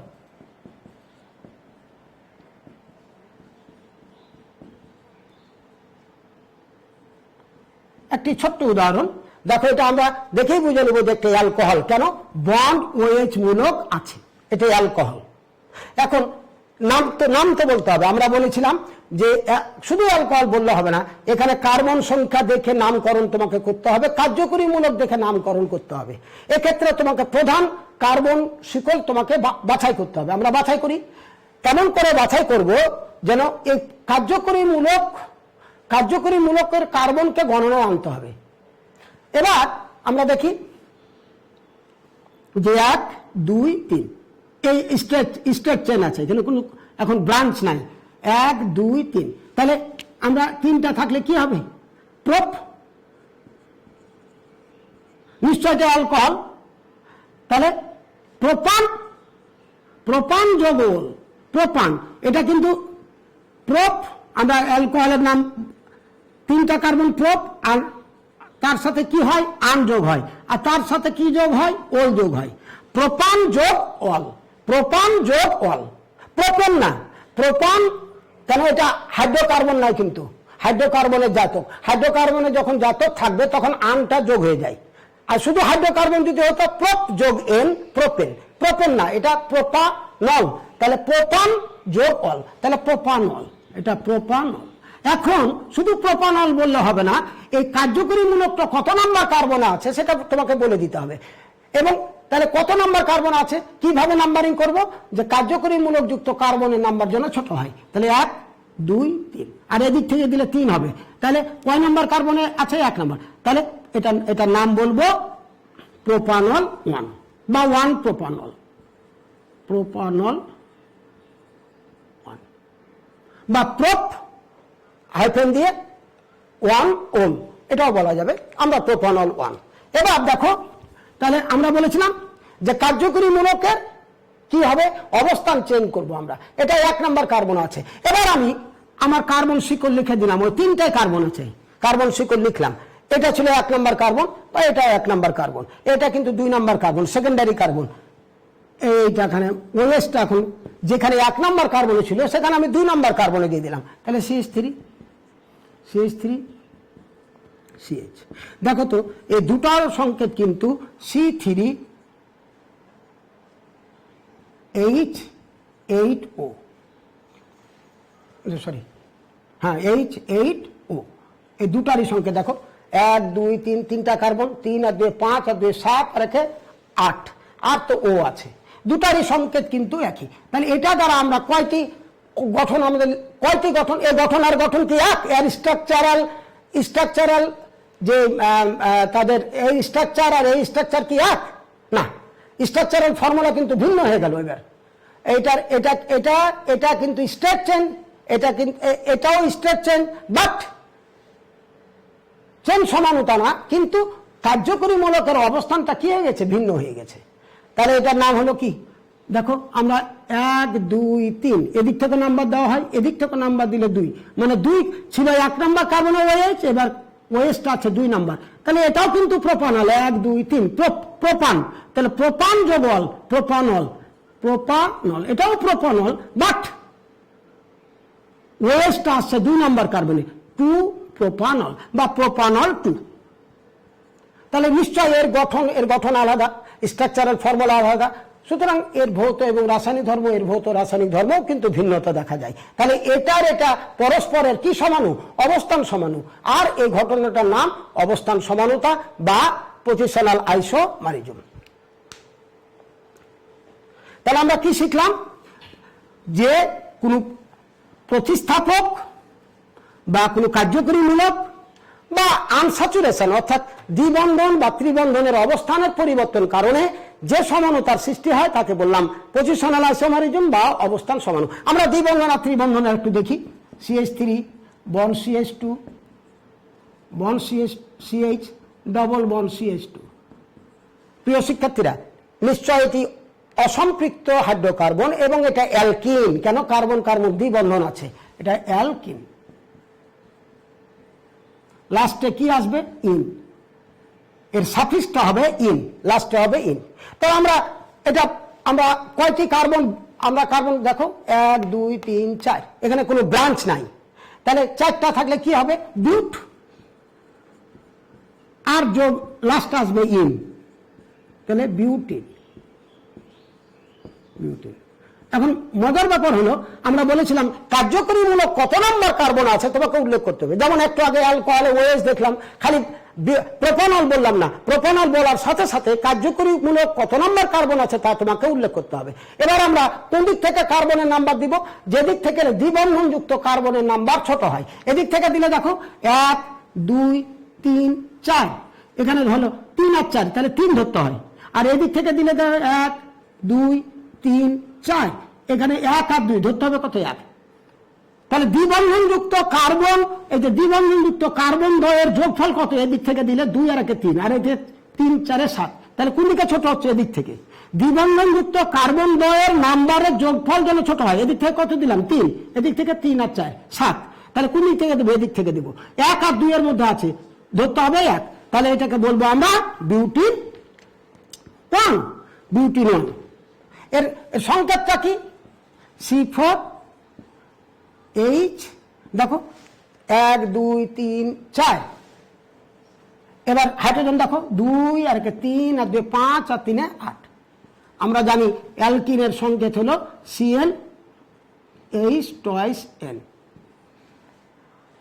একটি ছোট্ট উদাহরণ দেখো। এটা আমরা দেখেই বুঝে নেবো যে একটা অ্যালকোহল, কেন বন্ড OH মূলক আছে, এটা অ্যালকোহল। এখন নাম তো বলতে হবে। আমরা বলেছিলাম যে শুধু অ্যালকোহল বললে হবে না, এখানে কার্বন সংখ্যা দেখে নামকরণ তোমাকে করতে হবে, কার্যকরীমূলক দেখে নামকরণ করতে হবে। এক্ষেত্রে তোমাকে প্রধান কার্বন শিকল তোমাকে বাছাই করতে হবে। আমরা বাছাই করি, কেমন করে বাছাই করব যেন এই কার্যকরীমূলকের কার্বনকে গণনা আনতে হবে। এবার আমরা দেখি যে 1 2 3 এই স্ট্রেট চেন আছে, এখানে কোনো এখন ব্রাঞ্চ নাই। 1 2 3, তাহলে আমরা 3টা থাকলে কি হবে? প্রোপ, নিশ্চয় এটা অ্যালকোহল। তাহলে প্রোপান যৌগ, প্রোপান এটা কিন্তু প্রোপ। আমরা অ্যালকোহলের নাম 3টা কার্বন প্রোপ, আর তার সাথে কি হয়? আন যোগ হয়, আর তার সাথে কি যোগ হয়? ওল যোগ হয়। প্রোপান যোগ অল, প্রোপান যোগ অল। প্রোপন না, প্রোপান, কেন এটা হাইড্রোকার্বন নয়, কিন্তু হাইড্রোকার্বনের জাতক। হাইড্রোকার্বনে যখন জাতক থাকবে তখন আনটা যোগ হয়ে যায়। আর শুধু হাইড্রোকার্বন যদি হতো প্রোপ যোগ এন, প্রোপেন। প্রোপেন না, এটা প্রোপানল। তাহলে প্রোপান যোগ অল, তাহলে প্রোপানল, এটা প্রোপানল। এখন শুধু প্রোপানল বললে হবে না, এই কার্যকরীমূলকটা কত নাম্বার কার্বনে আছে সেটা তোমাকে বলে দিতে হবে। এবং তাহলে কত নাম্বার কার্বন আছে, কিভাবে নাম্বারিং করব? যে কার্যকরীমূলক যুক্ত কার্বনের নাম্বার যেন ছোট হয়। তাহলে 1 2 3, আর এদিক থেকে দিলে 3 হবে। তাহলে কয় নাম্বার কার্বনে আছে? 1 নাম্বার। তাহলে এটার নাম বলবো প্রোপানল 1 বা 1 প্রোপানল 1 বা প্রোপ হাইফেন দিয়ে 1 ওম, এটাও বলা যাবে। আমরা প্রোপানল 1। এবার দেখো, তাহলে আমরা বলেছিলাম যে কার্যকরীমূলকের কি হবে? অবস্থান চেঞ্জ করব আমরা। এটা 1 নাম্বার কার্বন আছে। এবার আমি আমার কার্বন শিকল লিখে দিলাম, ওই 3টায় কার্বন আছে, কার্বন শিকল লিখলাম। এটা ছিল 1 নাম্বার কার্বন, বা এটা 1 নাম্বার কার্বন। এটা কিন্তু 2 নাম্বার কার্বন, সেকেন্ডারি কার্বন। এইটা এখানে ওএসটা এখন যেখানে 1 নাম্বার কার্বনে ছিল সেখানে আমি 2 নাম্বার কার্বনে দিয়ে দিলাম। তাহলে CH3 CH। দেখো তো এই দুটার সংকেত কিন্তু C3H8O, সরি হ্যাঁ H8O, এই দুটারই সংকেত দেখো। 1 2 3, 3টা কার্বন, 3 আর 2 5 আর 2 7 আর 8, আর তো ও আছে। দুটারই সংকেত কিন্তু একই। তাহলে এটা দ্বারা আমরা কয়টি গঠন, আমাদের কয়টি গঠন? এই গঠন আর গঠন কি এক? এর স্ট্রাকচারাল যে তাদের এই স্ট্রাকচার আর এই স্ট্রাকচার কি এক না? স্ট্রাকচারাল ফর্মুলা কিন্তু ভিন্ন হয়ে গেল। এবার এটা কিন্তু স্ট্রেট চেন, এটা কিন্তু এটাও স্ট্রেট চেন, বাট চেন সমানতা না, কিন্তু কার্যকরীমূলকের অবস্থানটা কি হয়ে গেছে? ভিন্ন হয়ে গেছে। তাহলে এটার নাম হলো কি? দেখো আমরা 1 2 3 এদিক থেকে নাম্বার দেওয়া হয়, এদিক থেকে নাম্বার দিলে 2, মানে 2 ছিল 1 নাম্বার কার্বনের ওএইচ, এবার ওএইচটা আছে 2 নাম্বার, তাহলে এটাও কিন্তু প্রোপানল। 1 2 3 প্রোপান, তাহলে প্রোপান যোগ অল প্রোপানল, প্রোপানল এটাও প্রোপানল, বাট ওএইচটা আসছে 2 নাম্বার কার্বনে, 2 প্রোপানল বা প্রোপানল 2। তাহলে নিশ্চয় এর গঠন আলাদা, স্ট্রাকচারাল ফর্মুলা আলাদা, সুতরাং এর ভৌত এবং রাসায়নিক ধর্ম, এর ভৌত রাসায়নিক ধর্মও কিন্তু ভিন্নতা দেখা যায়। তাহলে এটা পরস্পরের কি সমাণু? অবস্থান সমাণু। আর এই ঘটনাটার নাম অবস্থান সমানুতা বা পজিশনাল আইসোমারিজম। তাহলে আমরা কি শিখলাম? যে কোনো প্রতিস্থাপক বা কোনো কার্যকরীমূলক বা আনস্যাচুরেশন অর্থাৎ দ্বিবন্ধন বা ত্রিবন্ধনের অবস্থানের পরিবর্তন কারণে যে সমানুতার সৃষ্টি হয় তাকে বললাম পজিশনাল আইসোমারিজম বা অবস্থান সমাণু। আমরা দ্বিবন্ধন আর ত্রিবন্ধনের একটু দেখি। CH3 bond CH2 bond CH double bond CH2। প্রিয় শিক্ষার্থীরা, নিশ্চয় এটি অসম্পৃক্ত হাইড্রোকার্বন এবং এটা অ্যালকিন। কেন? কার্বন কার্বন দ্বিবন্ধন আছে, এটা অ্যালকিন। লাস্টে কি আসবে? ইন। এর সাফিক্সটা হবে ইন, লাস্টে হবে ইন। তো আমরা কয়টি কার্বন? আমরা কার্বন দেখো 1 2 3 4, এখানে কোনো ব্রাঞ্চ নাই, তাহলে 4টা থাকলে কি হবে? বিউট। আর যোগ লাস্ট আসবে ইন, তাহলে বিউটিন। বিউটিন। এখন মজার ব্যাপার হলো, আমরা বলেছিলাম কার্যকরীমূলক কত নম্বর কার্বন আছে তোমাকে উল্লেখ করতে হবে। যেমন একটু আগে অ্যালকোহলে ওএইচ দেখলাম, খালি প্রোপানল বললাম না, প্রোপানল বলার সাথে সাথে কার্যকরীমূলক কত নম্বর কার্বন আছে তা তোমাকে উল্লেখ করতে হবে। এবার আমরা কোন দিক থেকে কার্বনের নাম্বার দিব? যেদিক থেকে দ্বিবন্ধনযুক্ত কার্বনের নাম্বার ছোট হয়। এদিক থেকে দিলে দেখো 1 2 3 4, এখানে হলো 3 আর 4, তাহলে 3 ধরতে হয়। আর এদিক থেকে দিলে 1 2 3 4, এখানে 1 আর 2 ধরতে হবে, কত? 1। তাহলে দ্বিবন্ধনযুক্ত কার্বন, এই যে দ্বিবন্ধনযুক্ত কার্বন দ্বয়ের যোগফল কত? এদিক থেকে দিলে 2 আর 1 3, আর এতে 3 4 7, তাহলে কোন দিকে ছোট হচ্ছে? এদিক থেকে। দ্বিবন্ধনযুক্ত কার্বন দ্বয়ের নাম্বারের যোগফল যেন ছোট হয়, এদিক থেকে কত দিলাম? 3, এদিক থেকে 3 আর 4 7, তাহলে কোন দিক থেকে দেবো? এদিক থেকে দেবো। 1 আর 2 এর মধ্যে আছে, ধরতে হবে 1, তাহলে এটাকে বলবো আমরা বিউটিন 1, বিউটিন 1। এর সংকেতটা কি? C4H, দেখো 1 2 3 4, এবার হাইড্রোজেন দেখো 2 আর 3 আর 2 5 আর 3 8। আমরা জানি অ্যালকিনের সংকেত হলো CnH টুয়াইস N।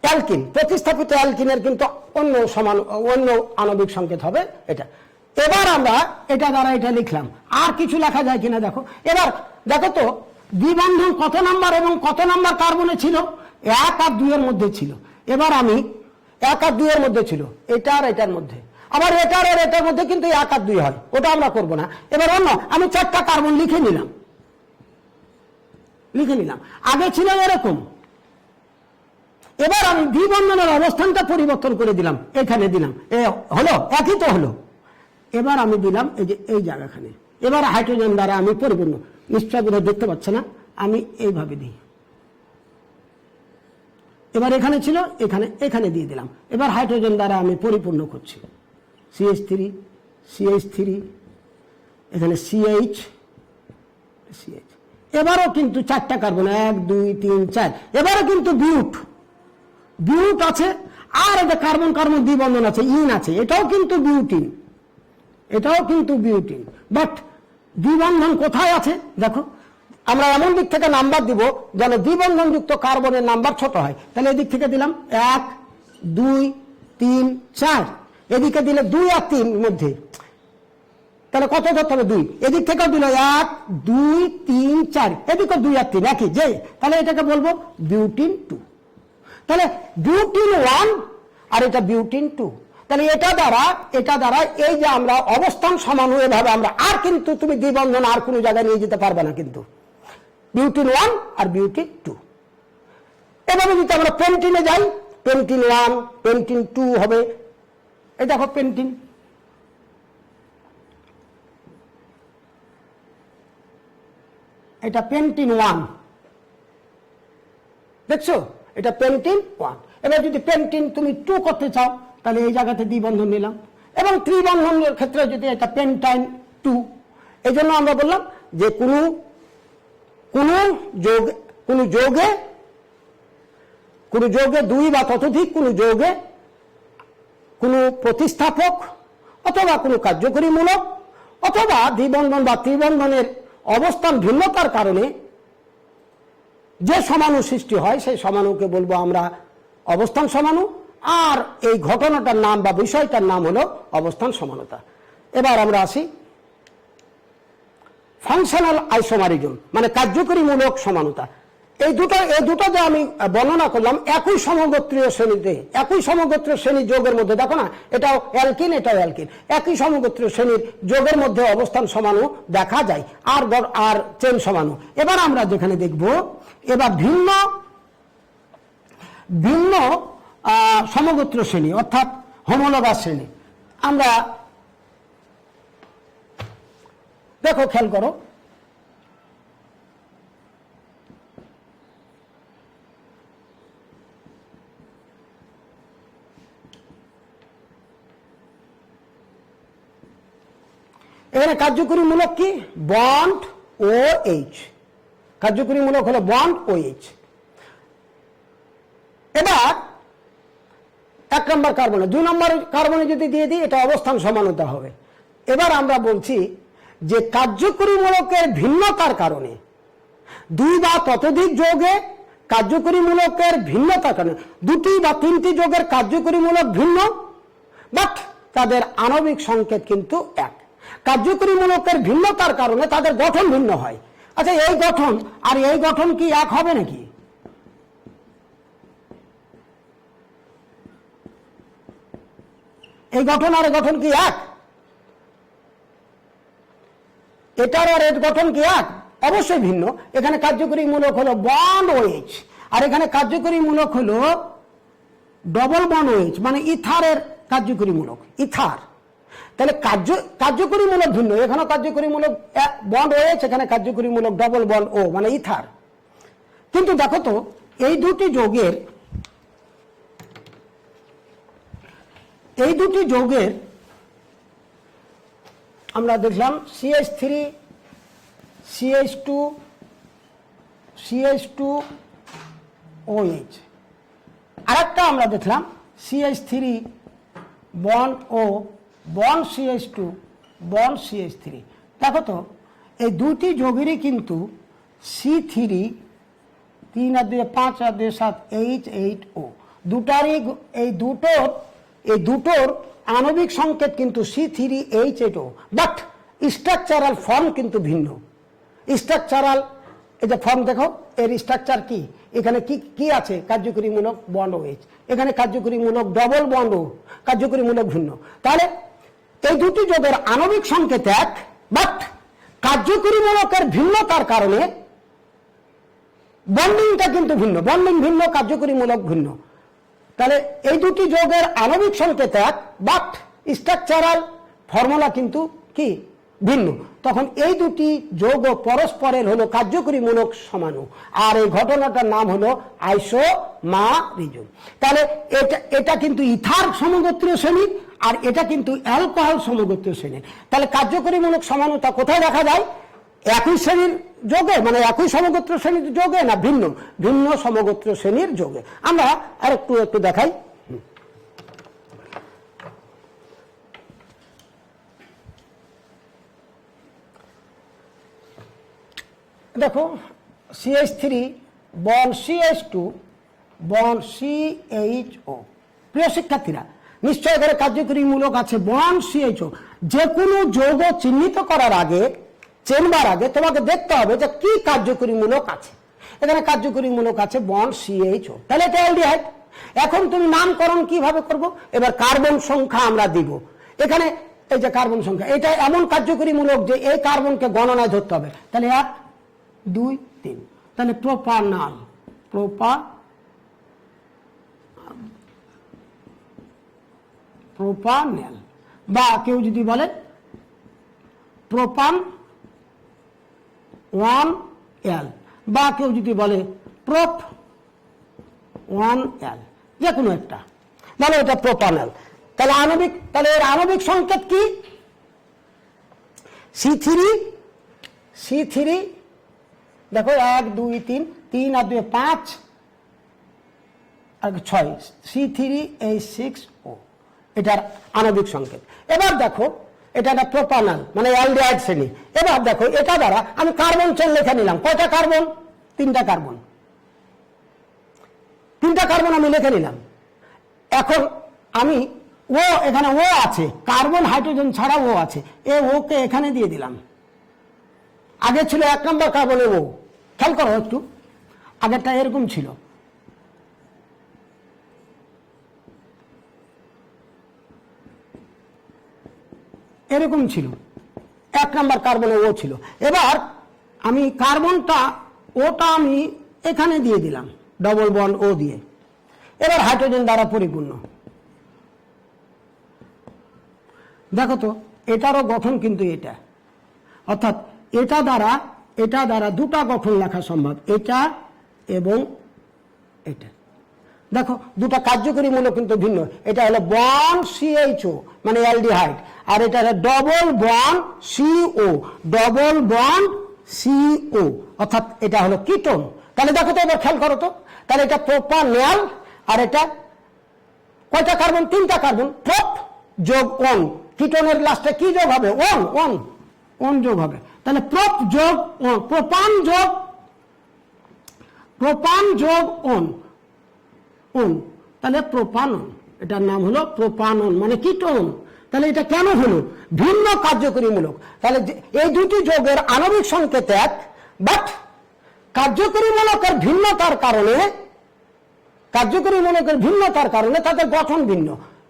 অ্যালকিন, প্রতিস্থাপিত অ্যালকিনের কিন্তু অন্য আণবিক সংকেত হবে এটা। এবার আমরা এটা দ্বারা এটা লিখলাম, আর কিছু লেখা যায় কিনা দেখো। এবার দেখো তো দ্বিবন্ধন কত নাম্বার এবং কত নাম্বার কার্বনে ছিল? 1 আর 2 এর মধ্যে ছিল। এবার আমি 1 আর 2 এর মধ্যে ছিল, এটা আর এটার মধ্যে, আবার এটার আর এটার মধ্যে কিন্তু 1 আর 2 হয়, ওটা আমরা করব না। এবার অন্য আমি 4টা কার্বন লিখে নিলাম। আগে ছিল এরকম, এবার আমি দ্বিবন্ধনের অবস্থানটা পরিবর্তন করে দিলাম, এখানে দিলাম, হলো একই তো হলো। এবার আমি দিলাম এই যে এই জায়গাখানে, এবার হাইড্রোজেন দ্বারা আমি পরিপূর্ণ, নিশ্চয় বোধ দেখতে পাচ্ছে না, আমি এইভাবে দিই। এবার এখানে ছিল, এখানে দিয়ে দিলাম। এবার হাইড্রোজেন দ্বারা আমি পরিপূর্ণ করছি। CH3 এখানে CH। এবারও কিন্তু 4টা কার্বন, 1 2 3 4, এবারও কিন্তু বিউট আছে। আর এটা কার্বন কার্বন দ্বিবন্ধন আছে, ইন আছে, এটাও কিন্তু বিউটিন। বাট দ্বিবন্ধন কোথায় আছে দেখো, আমরা এমন দিক থেকে নাম্বার দিব যেন দ্বিবন্ধনযুক্ত কার্বনের নাম্বার ছোট হয়। তাহলে এদিক থেকে দিলাম 1 2 3 4, এদিকে দিলে 2 আর 3 মধ্যে, তাহলে কত ধরতে হবে? 2। এদিক থেকেও দিল 1 2 3 4, এদিকে 2 আর 3 একই যে, তাহলে এটাকে বলবো বিউটিন 2। তাহলে বিউটিন 1 আর এটা বিউটিন 2। তাহলে এটা দ্বারা এই যে আমরা অবস্থান সমাণু, এভাবে আমরা আর কিন্তু তুমি দ্বিবন্ধন আর কোনো জায়গায় নিয়ে যেতে পারবে না, কিন্তু বিউটিন 1 আর বিউটিন 2। এভাবে যদি আমরা পেন্টিনে যাই, পেন্টিন 1 পেন্টিন 2 হবে। এই দেখো পেন্টিন, এটা পেন্টিন 1, দেখছো এটা পেন্টিন 1। এবার যদি পেন্টিন তুমি 2 করতে চাও তাহলে এই জায়গাতে দ্বিবন্ধন নিলাম, এবং ত্রিবন্ধনের ক্ষেত্রে যদি এটা পেন্টাইন 2। এই জন্য আমরা বললাম যে কোনো যোগে দুই বা ততোধিক কোনো যোগে কোনো প্রতিস্থাপক অথবা কোনো কার্যকরীমূলক অথবা দ্বিবন্ধন বা ত্রিবন্ধনের অবস্থান ভিন্নতার কারণে যে সমাণু সৃষ্টি হয় সেই সমাণুকে বলবো আমরা অবস্থান সমাণু, আর এই ঘটনাটার নাম বা বিষয়টার নাম হলো অবস্থান সমানতা। এবার আমরা আসি ফাংশনাল আইসোমারিজম, মানে কার্যকরীমূলক সমানতা। এই দুটো যে আমি বর্ণনা করলাম একই সমগোত্রীয় শ্রেণীতে, একই সমগোত্রীয় শ্রেণীর যোগের মধ্যে, দেখো না এটাও অ্যালকিন এটাও অ্যালকিন, একই সমগোত্রীয় শ্রেণীর যোগের মধ্যে অবস্থান সমাণু দেখা যায় আর চেন সমাণু। এবার আমরা যেখানে দেখব এবার ভিন্ন ভিন্ন সমগোত্র শ্রেণী অর্থাৎ হোমোলোগাস শ্রেণী। আমরা দেখো খেয়াল করো, এখানে কার্যকরীমূলক কি বন্ড ও এইচ, কার্যকরীমূলক হলো বন্ড ও এইচ। এবার 1 নম্বর কার্বনে 2 নম্বর কার্বনে যদি দিয়ে দিই এটা অবস্থান সমানতা হবে। এবার আমরা বলছি যে কার্যকরীমূলকের ভিন্নতার কারণে দুই বা ততোধিক যোগে কার্যকরীমূলকের ভিন্নতার কারণে 2টি বা 3টি যোগের কার্যকরীমূলক ভিন্ন, বাট তাদের আণবিক সংকেত কিন্তু এক। কার্যকরীমূলকের ভিন্নতার কারণে তাদের গঠন ভিন্ন হয়। আচ্ছা এই গঠন আর এই গঠন কি এক হবে নাকি? এই গঠন আর গঠন কি এক? এটার আর এর গঠন কি এক? অবশ্যই ভিন্ন। এখানে কার্যকরীমূলক হলো বন্ড ওএইচ, আর এখানে কার্যকরীমূলক হলো ডবল বন্ড ওএইচ, মানে ইথারের কার্যকরীমূলক ইথার। তাহলে কার্যকরীমূলক ভিন্ন, এখানে কার্যকরীমূলক বন্ড ওএইচ, এখানে কার্যকরীমূলক ডবল বন্ড ও মানে ইথার। কিন্তু দেখো তো এই দুটি যৌগের আমরা দেখলাম CH3 CH2 CH2 OH, আরেকটা আমরা দেখলাম CH3 বন্ড ও বন্ড CH2 বন্ড CH3। দেখো তো এই দুটি যোগেরই কিন্তু C3 3 আর 2 5 আর 2 7 H8O, দুটারই এই দুটোর আণবিক সংকেত কিন্তু C3H8O, বাট স্ট্রাকচারাল ফর্ম কিন্তু ভিন্ন। স্ট্রাকচারাল এই যে ফর্ম দেখো, এর স্ট্রাকচার কি, এখানে কি কি আছে কার্যকরীমূলক বন্ড OH, এখানে কার্যকরীমূলক ডবল বন্ড ও, কার্যকরীমূলক ভিন্ন। তাহলে এই দুটি যোগের আণবিক সংকেত এক, বাট কার্যকরীমূলকের ভিন্নতার কারণে বন্ডিংটা কিন্তু ভিন্ন, বন্ডিং ভিন্ন, কার্যকরীমূলক ভিন্ন। তাহলে এই দুটি যোগের আণবিক সংকেত এক, বাট স্ট্রাকচারাল ফর্মুলা কিন্তু কি ভিন্ন। তখন এই দুটি যোগ পরস্পরের হলো কার্যকরীমূলক সমাণু, আর এই ঘটনাটার নাম হলো আইসোমারিজম। তাহলে এটা কিন্তু ইথার সমগোত্রীয় শ্রেণী, আর এটা কিন্তু অ্যালকোহল সমগোত্রীয় শ্রেণী। তাহলে কার্যকরীমূলক সমানুতা কোথায় দেখা যায়? একই শ্রেণীর যোগে, মানে একই সমগোত্র শ্রেণীর যোগে, না ভিন্ন ভিন্ন সমগোত্র শ্রেণীর যোগে। আমরা আর একটু দেখাই। দেখো CH3 bond CH2 bond CHO। প্রিয় শিক্ষার্থীরা, নিশ্চয় এখানে কার্যকরীমূলক আছে বন্ড CHO। যে কোনো যৌগ চিহ্নিত করার আগে, চেনবার আগে তোমাকে দেখতে হবে যে কি কার্যকরীমূলক আছে। এখানে কার্যকরীমূলক আছে বন্ড CHO, তাহলে এটা অ্যালডিহাইড। এখন তুমি নামকরণ কিভাবে করব? এবার কার্বন সংখ্যা আমরা দিব। এখানে এই যে কার্বন সংখ্যা, এটা এমন কার্যকরীমূলক যে এই কার্বনকে গণনায় ধরতে হবে। তাহলে 1 2 3, তাহলে প্রোপানল প্রোপানেল, বা কেউ যদি বলে প্রোপান 1 এল, বা কেউ যদি বলে প্রপ 1L, যে কোনো একটা, মানে এটা প্রোপানল। তাহলে তাহলে এর আণবিক সংকেত কি? C3, দেখো 1 2 3, 3 আর 2 5 আর 6, C3H6O, এটার আণবিক সংকেত। এবার দেখো এটা একটা প্রোপানল, মানে অ্যালডিহাইড শ্রেণী। এবার দেখো এটা দ্বারা আমি কার্বন চেন লিখে নিলাম। কয়টা কার্বন? 3টা কার্বন। 3টা কার্বন আমি লিখে নিলাম। এখন আমি এখানে ও আছে, কার্বন হাইড্রোজেন ছাড়া ও আছে, ওকে এখানে দিয়ে দিলাম। আগে ছিল 1 নম্বর কার্বনে ও, খেয়াল করো একটু, আগেরটা এরকম ছিল, এরকম ছিল, 1 নম্বর কার্বনে ও ছিল। এবার আমি ওটা আমি এখানে দিয়ে দিলাম, ডবল বন্ড ও দিয়ে। এবার হাইড্রোজেন দ্বারা পরিপূর্ণ। দেখো তো এটারও গঠন কিন্তু এটা, অর্থাৎ এটা দ্বারা দুটা গঠন লেখা সম্ভব, এটা এবং এটা। দেখো দুটা কার্যকরী মূলক কিন্তু ভিন্ন। এটা হলো বন্ড CHO, মানে অ্যালডিহাইড, আর এটা হলো double bond CO, double bond CO, অর্থাৎ এটা হলো কিটোন। তাহলে দেখো তো, এবার খেয়াল করো তো, তাহলে এটা প্রোপানল, আর এটা কয়টা কার্বন? 3টা কার্বন। প্রপ যোগ অন, কিটোনের লাস্টে কি যোগ হবে? অন যোগ হবে। তাহলে প্রপ যোগ অন, প্রোপান যোগ অন, তাহলে প্রোপানন, এটার নাম হলো প্রোপানন, মানে কিটোন। তাহলে এটা কেন হলো? ভিন্ন কার্যকরী মূলক। তাহলে এই দুটি যোগের আণবিক সংকেত এক, বাট কার্যকরী মূলকের ভিন্নতার কারণে তাদের গঠন ভিন্ন,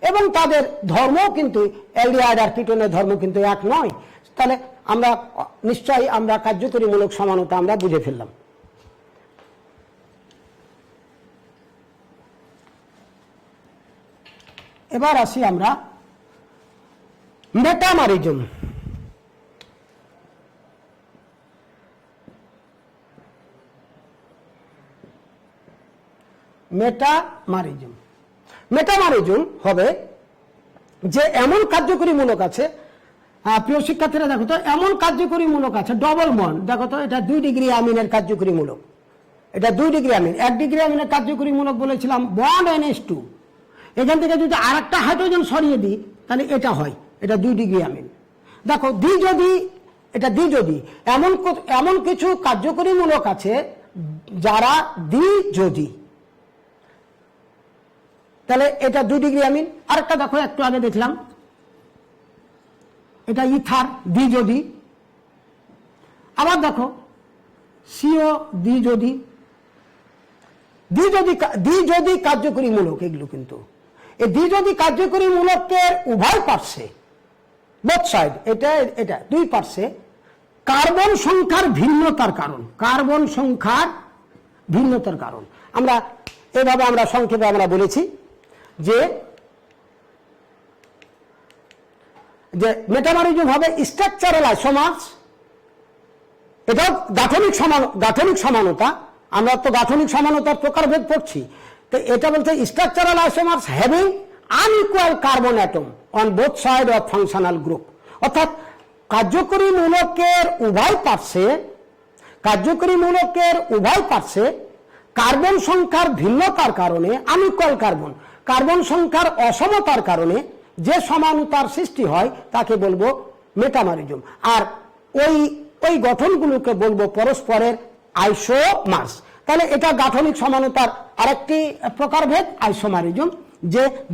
এবং তাদের ধর্ম কিন্তু, অ্যালডিহাইড আর কিটোনের ধর্ম কিন্তু এক নয়। তাহলে আমরা নিশ্চয়ই কার্যকরী মূলক সমানতা আমরা বুঝে ফেললাম। এবার আসি আমরা মেটামারিজম। মেটামারিজম হবে যে এমন কার্যকরী মূলক আছে, প্রিয় শিক্ষার্থীরা দেখো তো, এমন কার্যকরী মূলক আছে ডবল বন্ড। দেখো তো, এটা 2 ডিগ্রি অ্যামিনের কার্যকরী মূলক, এটা 2 ডিগ্রি অ্যামিন। 1 ডিগ্রি অ্যামিনের কার্যকরী মূলক বলেছিলাম বন্ড NH2। এখান থেকে যদি আরেকটা হাইড্রোজেন সরিয়ে দিই তাহলে এটা হয়, এটা 2 ডিগ্রি অ্যামিন। দেখো দ্বিযোজী, এমন কিছু কার্যকরী মূলক আছে যারা দ্বিযোজী, তাহলে এটা 2 ডিগ্রি অ্যামিন। আরেকটা দেখো, একটু আগে দেখলাম, এটা ইথার, দ্বিযোজী। আবার দেখো CO, দ্বিযোজী কার্যকরী মূলক এগুলো। কিন্তু এই দ্বিযোজী কার্যকরী মূলকের উভয় পার্শ্বে, বোথ সাইড, এটা 2 পার্শ্বে কার্বন সংখ্যার ভিন্নতার কারণ, আমরা এভাবে সংক্ষেপে আমরা বলেছি যে মেটামারিজম হবে স্ট্রাকচারাল আইসোমার্স। এটা গাঠনিক সমানতা। আমরা তো গাঠনিক সমানতার প্রকারভেদ পড়ছি, তো এটা বলতে structural isomers having unequal carbon atom on both side of functional group, অর্থাৎ কার্যকরী মূলকের উভয় পার্শ্বে কার্বন সংখ্যার ভিন্নতার কারণে, আনইকুয়াল কার্বন সংখ্যার অসমতার কারণে যে সমানতার সৃষ্টি হয় তাকে বলবো মেটামারিজম। আর ওই গঠনগুলোকে বলবো পরস্পরের আইসোমার্স। তাহলে এটা গাঠনিক সমানতার আরেকটি প্রকারভেদ, আইসোমারিজম,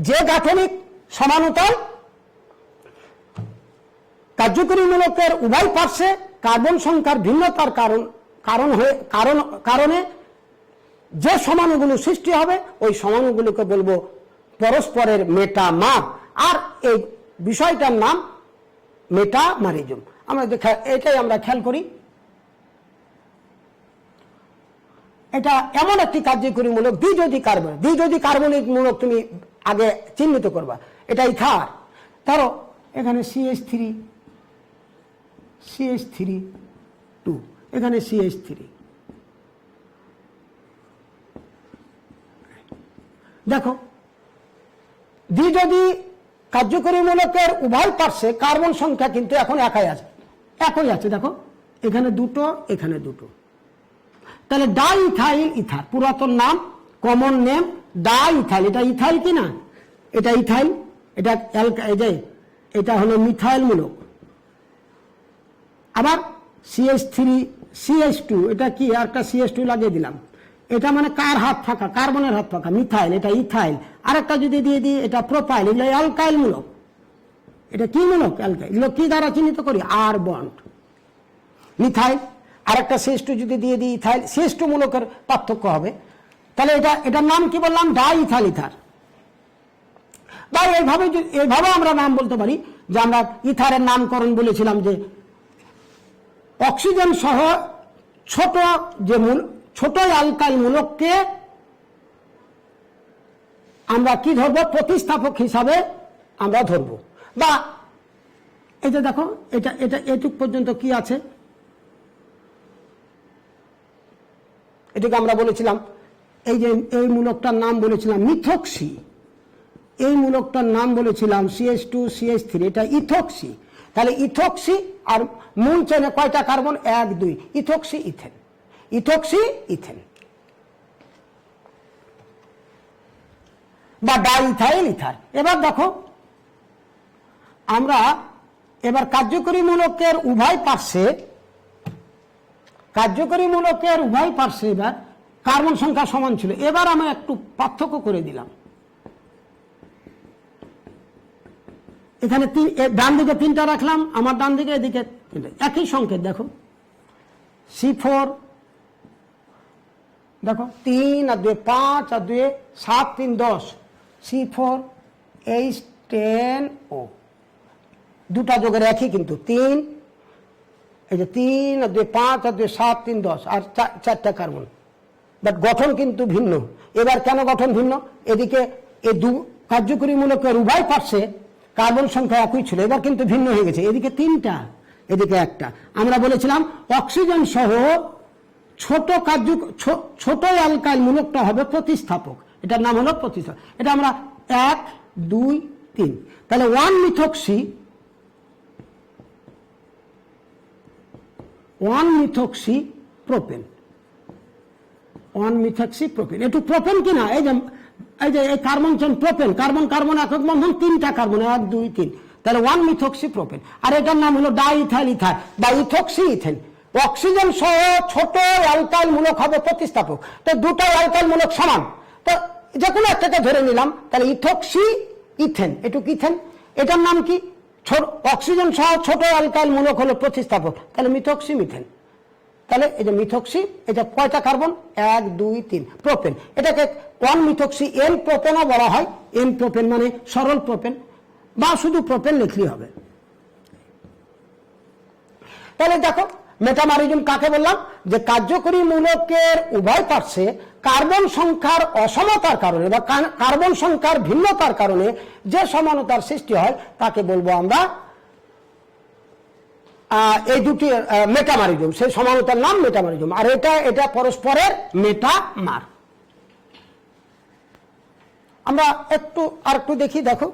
যে গাঠনিক সমানতায় কার্যকরী মূলকের উভয় পার্শ্বে কার্বন সংখ্যার ভিন্নতার কারণে যে সমাণুগুলো সৃষ্টি হবে ওই সমাণুগুলোকে বলবো পরস্পরের মেটামার। আর এই বিষয়টার নাম মেটামারিজম। এটাই আমরা খেয়াল করি। এটা এমন একটি কার্যকরী মূলক, দ্বিযোজী কার্বনিক মূলক তুমি আগে চিহ্নিত করবা। এটা ইথার, ধরো এখানে CH3 2, এখানে CH3, দেখো যদি কার্যকরী মূলকের উভয় পার্শ্বে কার্বন সংখ্যা কিন্তু এখন একই আছে দেখো, এখানে দুটো, এখানে দুটো। তাহলে ডাই ইথাইল ইথার, পুরাতন নাম, কমন নেম ডাই ইথাইল। এটা ইথাইল কি না? এটা ইথাইল, এটা এটা হলো মিথাইল মূলক। আবার CH3 CH2, এটা কি আর একটা CH2 লাগিয়ে দিলাম, এটা মানে কার হাত ফাঁকা? কার্বনের হাত ফাঁকা, মিথাইল। এটা ইথাইল। আরেকটা যদি দিয়ে দিই, এটা প্রোপাইল। এগুলো অ্যালকাইল মূলক। এটা কি মূলক? অ্যালকাইল। এগুলো কি দ্বারা চিহ্নিত করি? আর বন্ড। মিথাইল। আরেকটা CH2 যদি দিয়ে দিই, ইথাইল। CH2 মূলকের পার্থক্য হবে। তাহলে এটার নাম কি বললাম? Die ethyl ether. বা এইভাবে আমরা নাম বলতে পারি যে আমরা ইথারের নামকরণ বলেছিলাম যে অক্সিজেন সহ ছোট অ্যালকাইল মূলককে আমরা কি ধরবো? প্রতিস্থাপক হিসাবে আমরা ধরবো। বা এই যে দেখো, এটা এটুক পর্যন্ত কি আছে, এটাকে আমরা বলেছিলাম, এই মূলকটার নাম বলেছিলাম মিথক্সি। এই মূলকটার নাম বলেছিলাম CH2 CH3, এটা ইথক্সি। তাহলে ইথক্সি আর মূল চেনে কয়টা carbon? 1 2। Ethoxy ethane, ethoxy ethane বা ডাইইথাইল ইথার। এবার দেখো, আমরা এবার কার্যকরী মূলকের উভয় পার্শ্বে এবার কার্বন সংখ্যা সমান ছিল। এবার আমি একটু পার্থক্য করে দিলাম। এখানে ডান দিকে 3টা রাখলাম, আমার ডান দিকে, এদিকে 3টা, একই সংকেত। দেখো C4, দেখো 3 আর 2 5 আর 2 7 3 10, C4 H10O, দুটা যোগের একই কিন্তু 3, এই যে 3 আর 2 5 আর 2 7 3 10, আর 4টা কার্বন, বাট গঠন কিন্তু ভিন্ন। এবার কেন গঠন ভিন্ন? এদিকে এই কার্যকরী মূলকের উভয় পার্শ্বে কার্বন সংখ্যা একই ছিল, এবার কিন্তু ভিন্ন হয়ে গেছে। এদিকে 3টা, এদিকে 1টা। আমরা বলেছিলাম অক্সিজেন সহ ছোট অ্যালকাইল মূলকটা হবে প্রতিস্থাপক, এটার নাম হলো প্রতিস্থাপক। এটা আমরা 1 2 3। তাহলে 1 মিথক্সি প্রোপেন, 1 মিথক্সি প্রোপেন। একটু প্রোপেন কিনা, এই যে এই কার্বন চেন প্রোপেন, কার্বন একক বন্ধন, 3টা কার্বন, 1 2 3। তাহলে 1 মিথক্সি প্রোপেন। আর এটার নাম হলো ডাইইথাইল ইথার বা ইথক্সি ইথেন। অক্সিজেন সহ ছোট অ্যালকাইল মূলক হবে প্রতিস্থাপক। তো দুটো অ্যালকাইল মূলক সমান, তো যে কোনো একটাকে ধরে নিলাম। তাহলে ইথক্সি ইথেন, এটুক ইথেন। এটার নাম কি? অক্সিজেন সহ ছোট অ্যালকাইল মূলক হলো প্রতিস্থাপক, তাহলে মিথক্সি মিথেন। তাহলে এই যে মিথক্সি, এটা কয়টা কার্বন? 1 2 3, প্রোপেন। এটাকে 1 মিথক্সি এন প্রোপেনও বলা হয়। এন প্রোপেন মানে সরল প্রোপেন, বা শুধু প্রোপেন লিখলেই হবে। তাহলে দেখো, মেটামারিজম কাকে বললাম? যে কার্যকরী মূলকের উভয় পার্শ্বে কার্বন সংখ্যার অসমতার কারণে বা কার্বন সংখ্যার ভিন্নতার কারণে যে সমানতার সৃষ্টি হয় তাকে বলবো আমরা এই দুটি মেটামারিজম। সেই সমানতার নাম মেটামারিজম। আর এটা পরস্পরের মেটামার। আমরা আরেকটু দেখি। দেখো,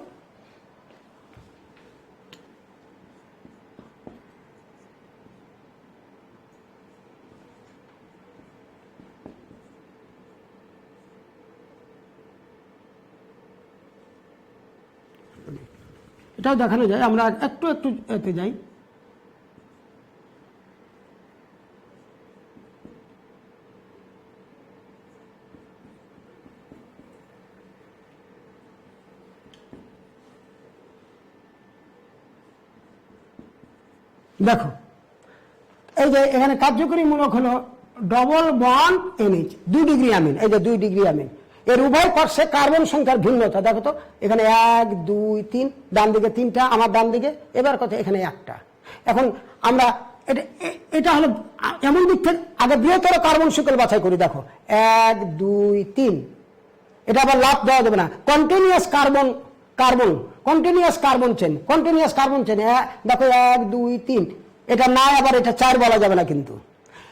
এটাও দেখানো যায়। আমরা একটু এতে যাই। দেখো, এই যে এখানে কার্যকরী মূলক হলো double bond NH, 2 degree amine. এই যে 2 ডিগ্রি অ্যামিন, এর উভয় পার্শ্বে কার্বন সংখ্যার ভিন্নতা। দেখো তো, এখানে 1 2 3, ডান দিকে 3টা, আমার ডান দিকে। এবার কথা, এখানে 1টা। এখন আমরা এটা হলো এমন দিক থেকে আগে বৃহত্তর কার্বন শিকল বাছাই করি। দেখো 1 2 3, এটা আবার লাভ দেওয়া যাবে না। কন্টিনিউয়াস কার্বন চেন, দেখো 1 2 3, এটা নাই, আবার এটা 4 বলা যাবে না কিন্তু।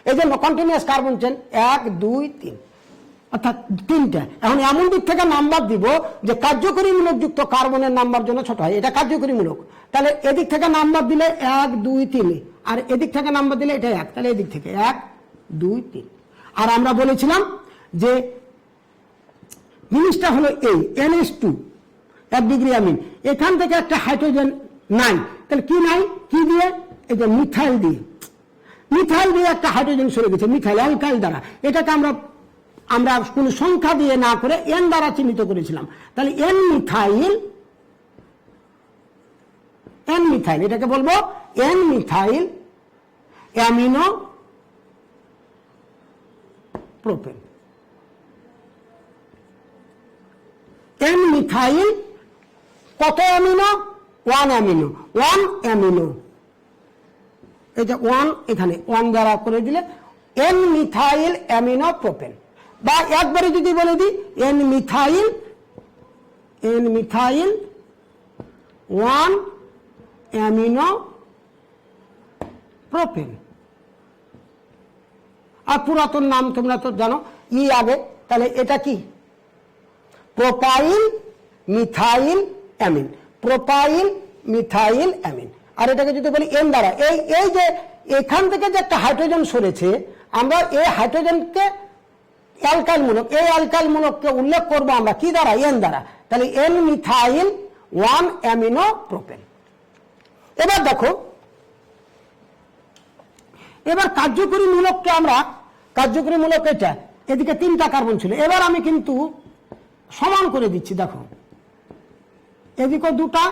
এই জন্য কন্টিনিউয়াস কার্বন চেন 1 2 3। অর্থাৎ তিনটা। এখন এমন দিক থেকে নাম্বার দিব যে কার্যকরীমূলক যুক্ত কার্বনের নাম্বার জন্য ছোট হয়, এটা কার্যকরীমূলক। তাহলে এদিক থেকে নাম্বার দিলে 1 2 3, আর এদিক থেকে নাম্বার দিলে এটা 1, তাহলে এদিক থেকে 1 2 3। আর আমরা বলেছিলাম যে জিনিসটা হলো এই NH2 1 ডিগ্রি অ্যামিন, এখান থেকে একটা হাইড্রোজেন নাই, তাহলে কি নাই, কি দিয়ে, এই যে মিথাইল দিয়ে, মিথাইল দিয়ে একটা হাইড্রোজেন সরে গেছে মিথাইল অ্যালকাইল দ্বারা। এটাকে আমরা কোনো সংখ্যা দিয়ে না করে N দ্বারা চিহ্নিত করেছিলাম। তাহলে N মিথাইল, এটাকে বলবো N methyl amino propane. N methyl কত অ্যামিনো, 1 অ্যামিনো, 1 অ্যামিনো, এটা 1 এখানে 1 দ্বারা করে দিলে N মিথাইল অ্যামিনো প্রোপেন। বা একবারে যদি বলে দিই N মিথাইল 1 অ্যামিনো প্রোপেন। আর পুরাতন নাম তোমরা তো জানো, আগে, তাহলে এটা কি, propyl methyl amine, propyl methyl amine. আর এটাকে যদি বলি N দ্বারা, এই যে এখান থেকে যে একটা হাইড্রোজেন সরেছে, আমরা এই হাইড্রোজেনকে অ্যালকাইল মূলক, এই অ্যালকাইল মূলককে উল্লেখ করবো আমরা কি দ্বারা, N দ্বারা। তাহলে N মিথাইল 1 অ্যামিনো প্রোপেন। এবার দেখো, এবার কার্যকরী মূলককে আমরা, কার্যকরী মূলক এটা, এদিকে 3টা কার্বন ছিল, এবার আমি কিন্তু সমান করে দিচ্ছি। দেখো এদিকেও 2টা,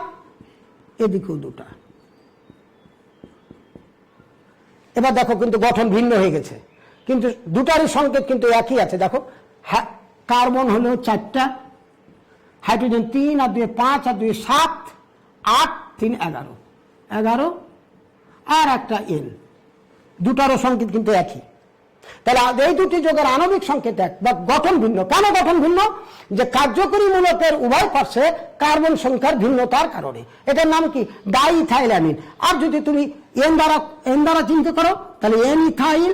এদিকেও 2টা। এবার দেখো কিন্তু গঠন ভিন্ন হয়ে গেছে, কিন্তু দুটারই সংকেত কিন্তু একই আছে। দেখো কার্বন হলো 4টা, হাইড্রোজেন 3, আর 2 5, আর 2 7, 8 3 11, আর একটা N, দুটারও সংকেত কিন্তু একই। তাহলে এই দুটি যোগের আণবিক সংকেত এক, বা গঠন ভিন্ন। কেন গঠন ভিন্ন? যে কার্যকরী মূলকের উভয় পার্শ্বে কার্বন সংখ্যার ভিন্নতার কারণে। এটার নাম কি, ডাইইথাইল অ্যামিন। আর যদি তুমি N দ্বারা চিন্তা করো, তাহলে N ইথাইল,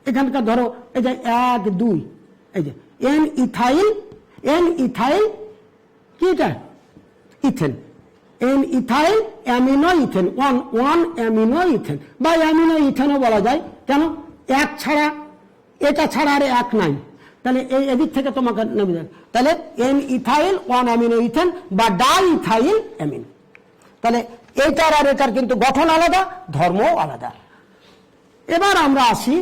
এখানকার ধরো এই যে 1 2, এই যে N ইথাইল কি, এটা ethane, N ethyl amino ethane, 1 amino ethane, বা অ্যামিনো ইথেনও বলা যায়। কেন, 1 ছাড়া, এটা ছাড়া আর 1 নাই, তাহলে এই এদিক থেকে তোমাকে নেমে যাবে। তাহলে N ইথাইল 1 অ্যামিনো ইথেন বা ডাইইথাইল অ্যামিন। তাহলে এইটার আর এটার কিন্তু গঠন আলাদা, ধর্মও আলাদা। এবার আমরা আসি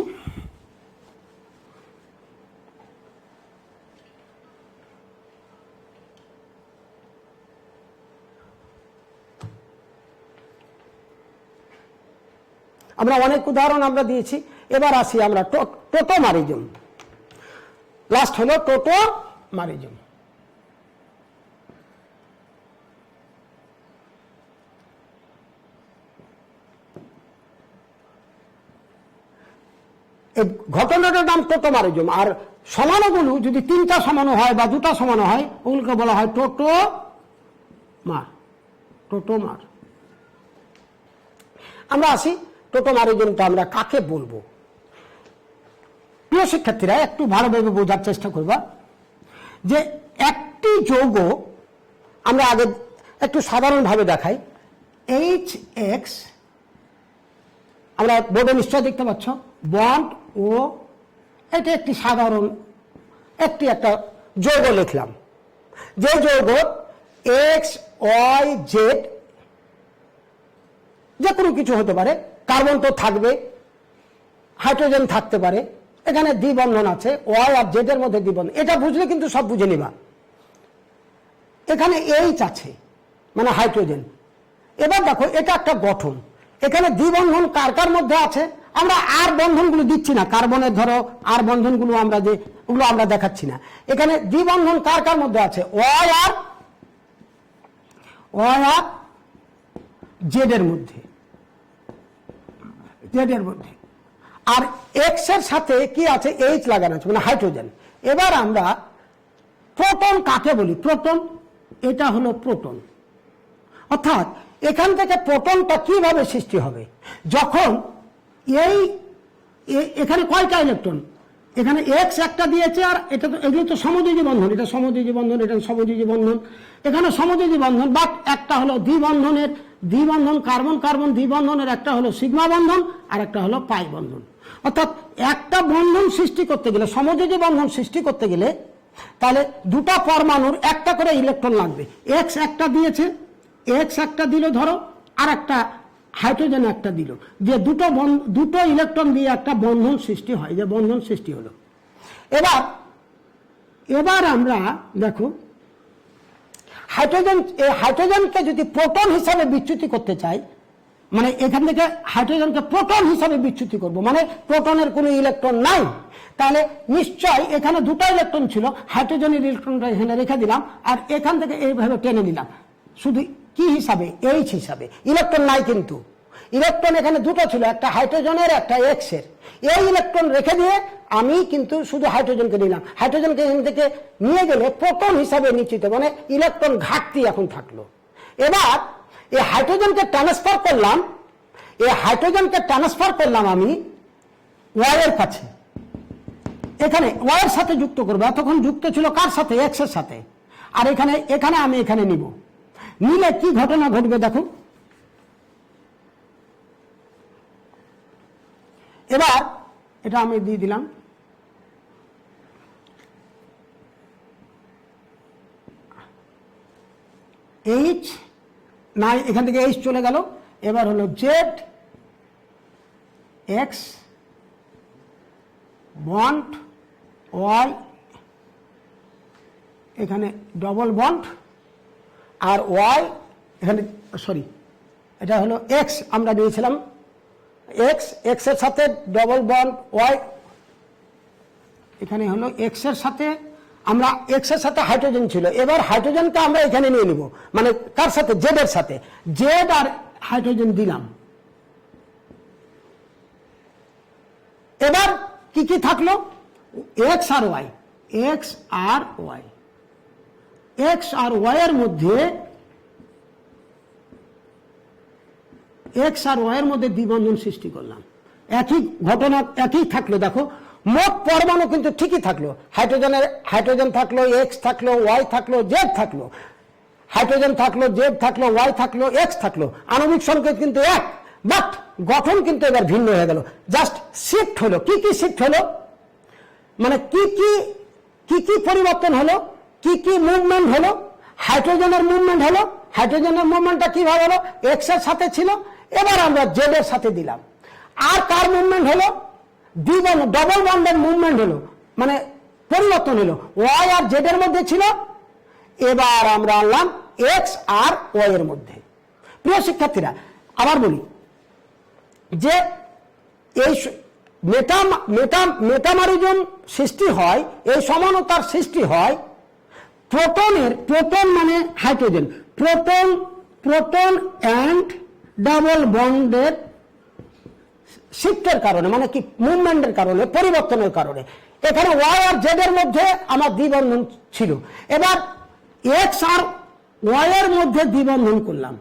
আমরা অনেক উদাহরণ আমরা দিয়েছি। এবার আসি আমরা টোটোমারিজম। লাস্ট হলো টোটোমারিজম। এই ঘটনাটার নাম টোটোমারিজম। আর সমানুগুলো যদি 3টা সমানু হয় বা 2টা সমানু হয়, ওগুলোকে বলা হয় টোটোমার। আমরা আসি টোটোমারিজমটা আমরা কাকে বলবো। প্রিয় শিক্ষার্থীরা, একটু ভালোভাবে বোঝার চেষ্টা করবা যে একটি যৌগ, আমরা আগে একটু সাধারণভাবে দেখাই, HX, আমরা বোর্ডে নিশ্চয় দেখতে পাচ্ছ, বন্ড ও, এটা একটি সাধারণ একটা যৌগ লিখলাম। যে যৌগ X Y Z, যে কোনো কিছু হতে পারে, কার্বন তো থাকবে, হাইড্রোজেন থাকতে পারে, এখানে দ্বিবন্ধন আছে, Y আর Z এর মধ্যে দ্বিবন্ধন, এটা বুঝলে কিন্তু সব বুঝে নিবা। এখানে H আছে, মানে হাইড্রোজেন। এবার দেখো এটা একটা গঠন, এখানে দ্বিবন্ধন কার কার মধ্যে আছে, আমরা আর বন্ধনগুলো দিচ্ছি না, কার্বনের ধরো আর বন্ধনগুলো আমরা যে ওগুলো আমরা দেখাচ্ছি না। এখানে দ্বিবন্ধন কার কার মধ্যে আছে, Y আর Z এর মধ্যে, আর X এর সাথে কি আছে, H লাগানো আছে, মানে হাইড্রোজেন। এবার আমরা প্রোটন কাকে বলি, প্রোটন, এটা হলো প্রোটন। অর্থাৎ এখান থেকে প্রোটনটা কিভাবে সৃষ্টি হবে, যখন এখানে কয়টা ইলেকট্রন, এখানে এক্স একটা দিয়েছে, আর এটা তো এগুলো তো সমযোজী বন্ধন, এটা সমযোজী বন্ধন, এটা সমযোজী বন্ধন, এখানে সমযোজী বন্ধন, বাট একটা হলো দ্বিবন্ধনের, দ্বিবন্ধন কার্বন কার্বন দ্বিবন্ধনের একটা হলো সিগমা বন্ধন আর একটা হলো পাই বন্ধন। অর্থাৎ একটা বন্ধন সৃষ্টি করতে গেলে, সমযোজী বন্ধন সৃষ্টি করতে গেলে তাহলে দুটো পরমাণুর একটা করে ইলেকট্রন লাগবে। এক্স একটা দিয়েছে, এক্স একটা দিল ধরো, আর একটা হাইড্রোজেন একটা দিল, দিয়ে দুটো ইলেকট্রন দিয়ে একটা বন্ধন সৃষ্টি হয়, যে বন্ধন সৃষ্টি হলো। এবার আমরা দেখো হাইড্রোজেনকে যদি প্রোটন হিসাবে বিচ্যুতি করতে চাই, মানে এখান থেকে হাইড্রোজেনকে প্রোটন হিসাবে বিচ্যুতি করব, মানে প্রোটনের কোনো ইলেকট্রন নাই, তাহলে নিশ্চয় এখানে দুটো ইলেকট্রন ছিল, হাইড্রোজেনের ইলেকট্রনটা এখানে রেখে দিলাম, আর এখান থেকে এইভাবে টেনে নিলাম, শুধু কি হিসাবে, এইচ হিসাবে, ইলেকট্রন নাই, কিন্তু ইলেকট্রন এখানে দুটো ছিল, একটা হাইড্রোজেনের একটা এক্স এর, এই ইলেকট্রন রেখে দিয়ে আমি কিন্তু শুধু হাইড্রোজেনকে নিলাম। হাইড্রোজেনকে এখান থেকে নিয়ে গেলে প্রোটন হিসাবে নিশ্চিত, মানে ইলেকট্রন ঘাটতি এখন থাকলো। এবার এই হাইড্রোজেনকে ট্রান্সফার করলাম, আমি ওয়াই এর কাছে, এখানে ওয়াই এর সাথে যুক্ত করবো। এতক্ষণ যুক্ত ছিল কার সাথে, এক্স এর সাথে, আর এখানে আমি এখানে নিব, নিলে কি ঘটনা ঘটবে দেখো। এবার এটা আমি দিয়ে দিলাম, এইচ না, এখান থেকে এইচ চলে গেল, এবার হলো জেড এক্স বন্ড ওয়াই, এখানে ডবল বন্ড, আর ওয়াই এখানে, সরি এটা হলো এক্স, আমরা দিয়েছিলাম এক্স এর সাথে ডবল বন্ড ওয়াই, এখানে হলো এক্স এর সাথে, আমরা এক্স এর সাথে হাইড্রোজেন ছিল, এবার হাইড্রোজেনকে আমরা এখানে নিয়ে নিব, মানে কার সাথে, জেড এর সাথে, জেড আর হাইড্রোজেন দিলাম। এবার কি কি থাকলো, এক্স আর ওয়াই, এক্স আর ওয়াই, এক্স আর ওয়াই এর মধ্যে, এক্স আর ওয়াই এর মধ্যে দ্বিবন্ধন সৃষ্টি করলাম, একই ঘটনা একই থাকলো। দেখো মোট পরমাণু কিন্তু ঠিকই থাকলো, হাইড্রোজেন থাকলো, এক্স থাকলো, ওয়াই থাকলো, জেড থাকলো, হাইড্রোজেন থাকলো, জেড থাকলো, ওয়াই থাকলো, এক্স থাকলো, আণবিক সংকেত কিন্তু এক, বাট গঠন কিন্তু এবার ভিন্ন হয়ে গেল, জাস্ট শিফট হলো। কি কি শিফট হলো, মানে কি কি পরিবর্তন হলো, কি কি মুভমেন্ট হলো, হাইড্রোজেনের মুভমেন্ট হলো, হাইড্রোজেনের মুভমেন্টটা কিভাবে হলো, এক্স এর সাথে ছিল, এবার আমরা জেড এর সাথে দিলাম, আর কার মুভমেন্ট হলো, ডবল বন্ডের মুভমেন্ট হলো, মানে পরিবর্তন হলো, ওয়াই আর জেড এর মধ্যে ছিল, এবার আমরা আনলাম এক্স আর ওয়াই এর মধ্যে। প্রিয় শিক্ষার্থীরা, আবার বলি যে এই মেটামারিজম সৃষ্টি হয়, এই সমানতার সৃষ্টি হয় প্রোটন মানে হাইড্রোজেন, প্রোটন অ্যান্ড ডাবল বন্ডের শিফটের কারণে, মানে কি মুভমেন্টের কারণে, পরিবর্তনের কারণে। এখানে ওয়াই আর জেড এর মধ্যে আমার দ্বিবন্ধন ছিল, এবার এক্স আর ওয়াই এর মধ্যে দ্বিবন্ধন করলাম,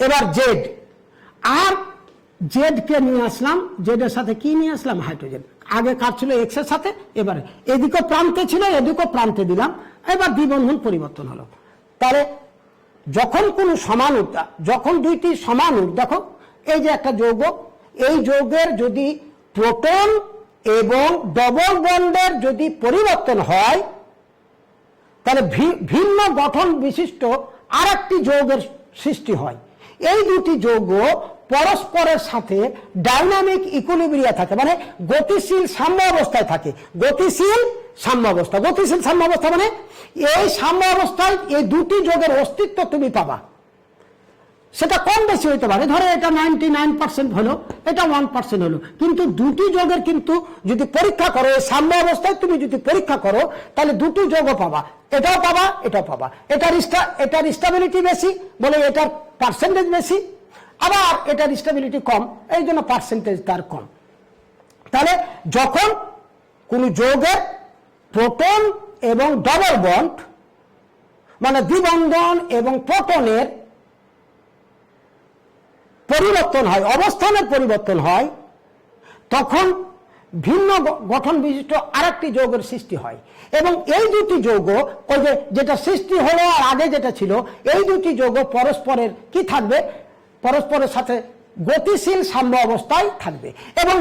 এবার জেড আর জেড কে নিয়ে আসলাম, জেড এর সাথে কি নিয়ে আসলাম, হাইড্রোজেন। আগে কার ছিল, এক্স এর সাথে, এবারে এদিকে প্রান্তে ছিল, এদিকে প্রান্তে দিলাম, এবার দ্বিবন্ধন পরিবর্তন হলো। তাহলে যখন কোন সমানুতা, যখন দুইটি সমানুর, দেখো এই যে একটা যৌগ, এই যৌগের যদি প্রোটন এবং ডবল বন্ডের যদি পরিবর্তন হয়, তাহলে ভিন্ন গঠন বিশিষ্ট আর একটি যৌগের সৃষ্টি হয়। এই দুটি যৌগ পরস্পরের সাথে ডাইনামিক ইকুইলিব্রিয়া থাকে, মানে গতিশীল সাম্য অবস্থায় থাকে। গতিশীল সাম্য অবস্থা মানে এই সাম্য অবস্থায় এই দুটি যৌগের অস্তিত্ব তুমি পাবা। সেটা কম বেশি হইতে পারে, ধরো এটা 99% হলো, এটা 1% হলো, কিন্তু দুটি যৌগের কিন্তু যদি পরীক্ষা করো, এই সাম্য অবস্থায় তুমি যদি পরীক্ষা করো, তাহলে দুটি যৌগ পাবা, এটাও পাবা, এটাও পাবা। এটার স্টেবিলিটি বেশি বলে এটার পার্সেন্টেজ বেশি, আবার এটার স্টেবিলিটি কম, এই জন্য পার্সেন্টেজ তার কম। তাহলে যখন কোন যৌগের প্রোটন এবং ডবল বন্ড, মানে দ্বিবন্ধন এবং প্রোটনের পরিবর্তন হয়, অবস্থানের পরিবর্তন হয়, তখন ভিন্ন গঠন বিশিষ্ট আরেকটি যৌগের সৃষ্টি হয়, এবং এই দুটি যৌগ ওই যেটা সৃষ্টি হলো আর আগে যেটা ছিল, এই দুটি যৌগ পরস্পরের কি থাকবে, পরস্পরের সাথে গতিশীল সাম্য অবস্থায় থাকবে, এবং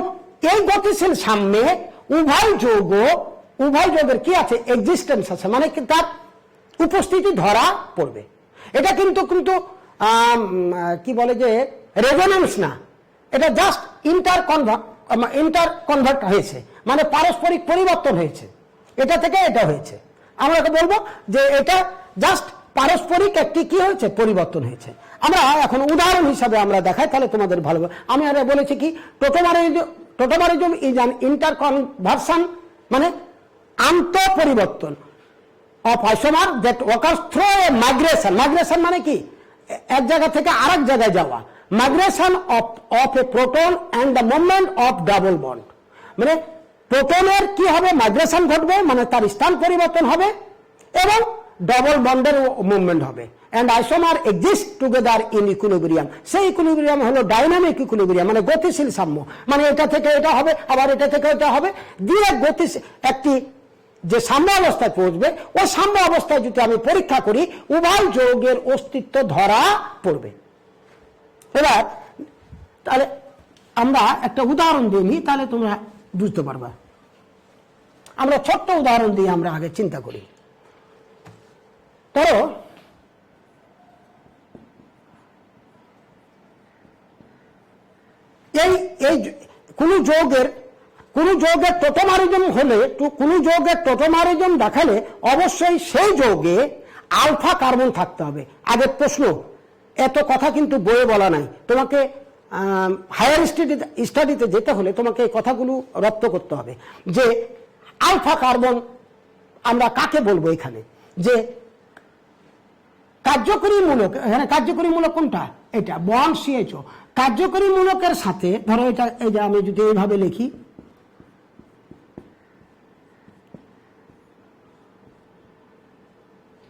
এই গতিশীল সাম্যে উভয় যৌগের কি আছে, এক্সিস্টেন্স আছে, মানে কি তার উপস্থিতি ধরা পড়বে। এটা কিন্তু কি বলে যে রেজোন্যান্স না, এটা জাস্ট ইন্টার কনভার্ট হয়েছে, মানে পারস্পরিক পরিবর্তন হয়েছে, এটা থেকে এটা হয়েছে। আমরা বলবো যে এটা জাস্ট পারস্পরিক একটি কি হয়েছে, পরিবর্তন হয়েছে। আমরা এখন উদাহরণ হিসাবে আমরা দেখাই, তাহলে তোমাদের ভালো। আমি আরে বলেছি কি, টোটোমারিজম ইজ অ্যান ইন্টারকনভার্সন, মানে আন্তঃপরিবর্তন of isomer that occurs through a migration. Migration মানে কি, এক জায়গা থেকে আরেক জায়গায় যাওয়া। Migration of a proton and the movement of double bond, মানে প্রোটনের কি হবে, মাইগ্রেশন ঘটবে, মানে তার স্থান পরিবর্তন হবে, এবং ডবল বন্ডের মুভমেন্ট হবে। and isomer exist together in equilibrium. সেই ইকুইলিব্রিয়াম হলো ডাইনামিক ইকুইলিব্রিয়াম, মানে গতিশীল সাম্য, মানে এটা থেকে এটা হবে, আবার এটা থেকে এটা হবে, দিয়ে গতিশীল একটি যে সাম্য অবস্থায় পৌঁছবে, ওই সাম্য অবস্থায় যদি আমি পরীক্ষা করি, উভয় যৌগের অস্তিত্ব ধরা পড়বে। এবার তাহলে আমরা একটা উদাহরণ দিয়ে নিই, তাহলে তোমরা বুঝতে পারবা। আমরা ছোট্ট উদাহরণ দিয়ে আমরা আগে চিন্তা করি। ধরো এই কোন যৌগের টোটোমারিজম হলে, কোন যৌগের টোটোমারিজম দেখালে অবশ্যই সেই যৌগে আলফা কার্বন থাকতে হবে। আগের প্রশ্ন, এত কথা কিন্তু বইয়ে বলা নাই, তোমাকে হায়ার স্টাডিতে যেতে হলে তোমাকে এই কথাগুলো রপ্ত করতে হবে। যে আলফা কার্বন আমরা কাকে বলবো, এখানে যে কার্যকরী মূলক, এখানে কার্যকরী মূলক কোনটা, এটা বন্ড CHO। কার্যকরী মূলকের সাথে ধরো এটা, এই যে আমি যদি এইভাবে লিখি,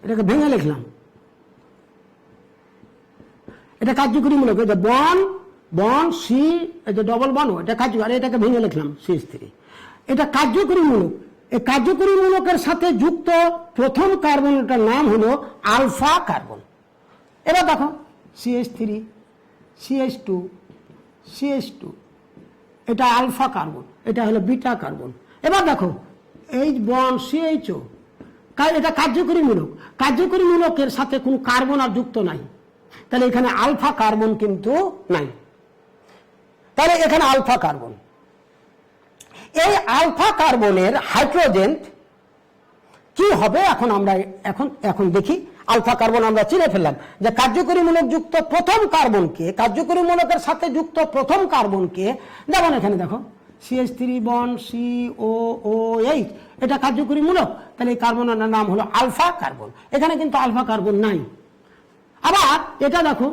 এটাকে ভেঙে লিখলাম, এটা কার্যকরী মূলক, এটা বন্ড সি, এটা ডবল বন্ড, এটা কার্যকরী, আর এটাকে ভেঙে লিখলাম CH3। এটা কার্যকরী মূলক। এই কার্যকরী মূলকের সাথে যুক্ত প্রথম কার্বনটার নাম হলো আলফা কার্বন। এবার দেখো CH3, CH2, CH2, এটা আলফা কার্বন, এটা হলো বিটা কার্বন। এবার দেখো এই বন্ড CHO, এটা কার্যকরী মূলক। কার্যকরী মূলকের সাথে কোনো কার্বন আর যুক্ত নাই, তাহলে এখানে আলফা কার্বন কিন্তু নাই, তাহলে এখানে আলফা কার্বন। এই আলফা কার্বনের হাইড্রোজেন কি হবে, এখন আমরা এখন দেখি। আলফা কার্বন আমরা চিনে ফেললাম যে কার্যকরী মূলক যুক্ত প্রথম কার্বনকে, কার্যকরী মূলকের সাথে যুক্ত প্রথম কার্বনকে, যেমন এখানে দেখো CH3 বন্ড COOH, এটা কার্যকরী মূলক, তাহলে এই কার্বনের নাম হলো আলফা কার্বন। এখানে কিন্তু আলফা কার্বন নাই। আবার এটা দেখো,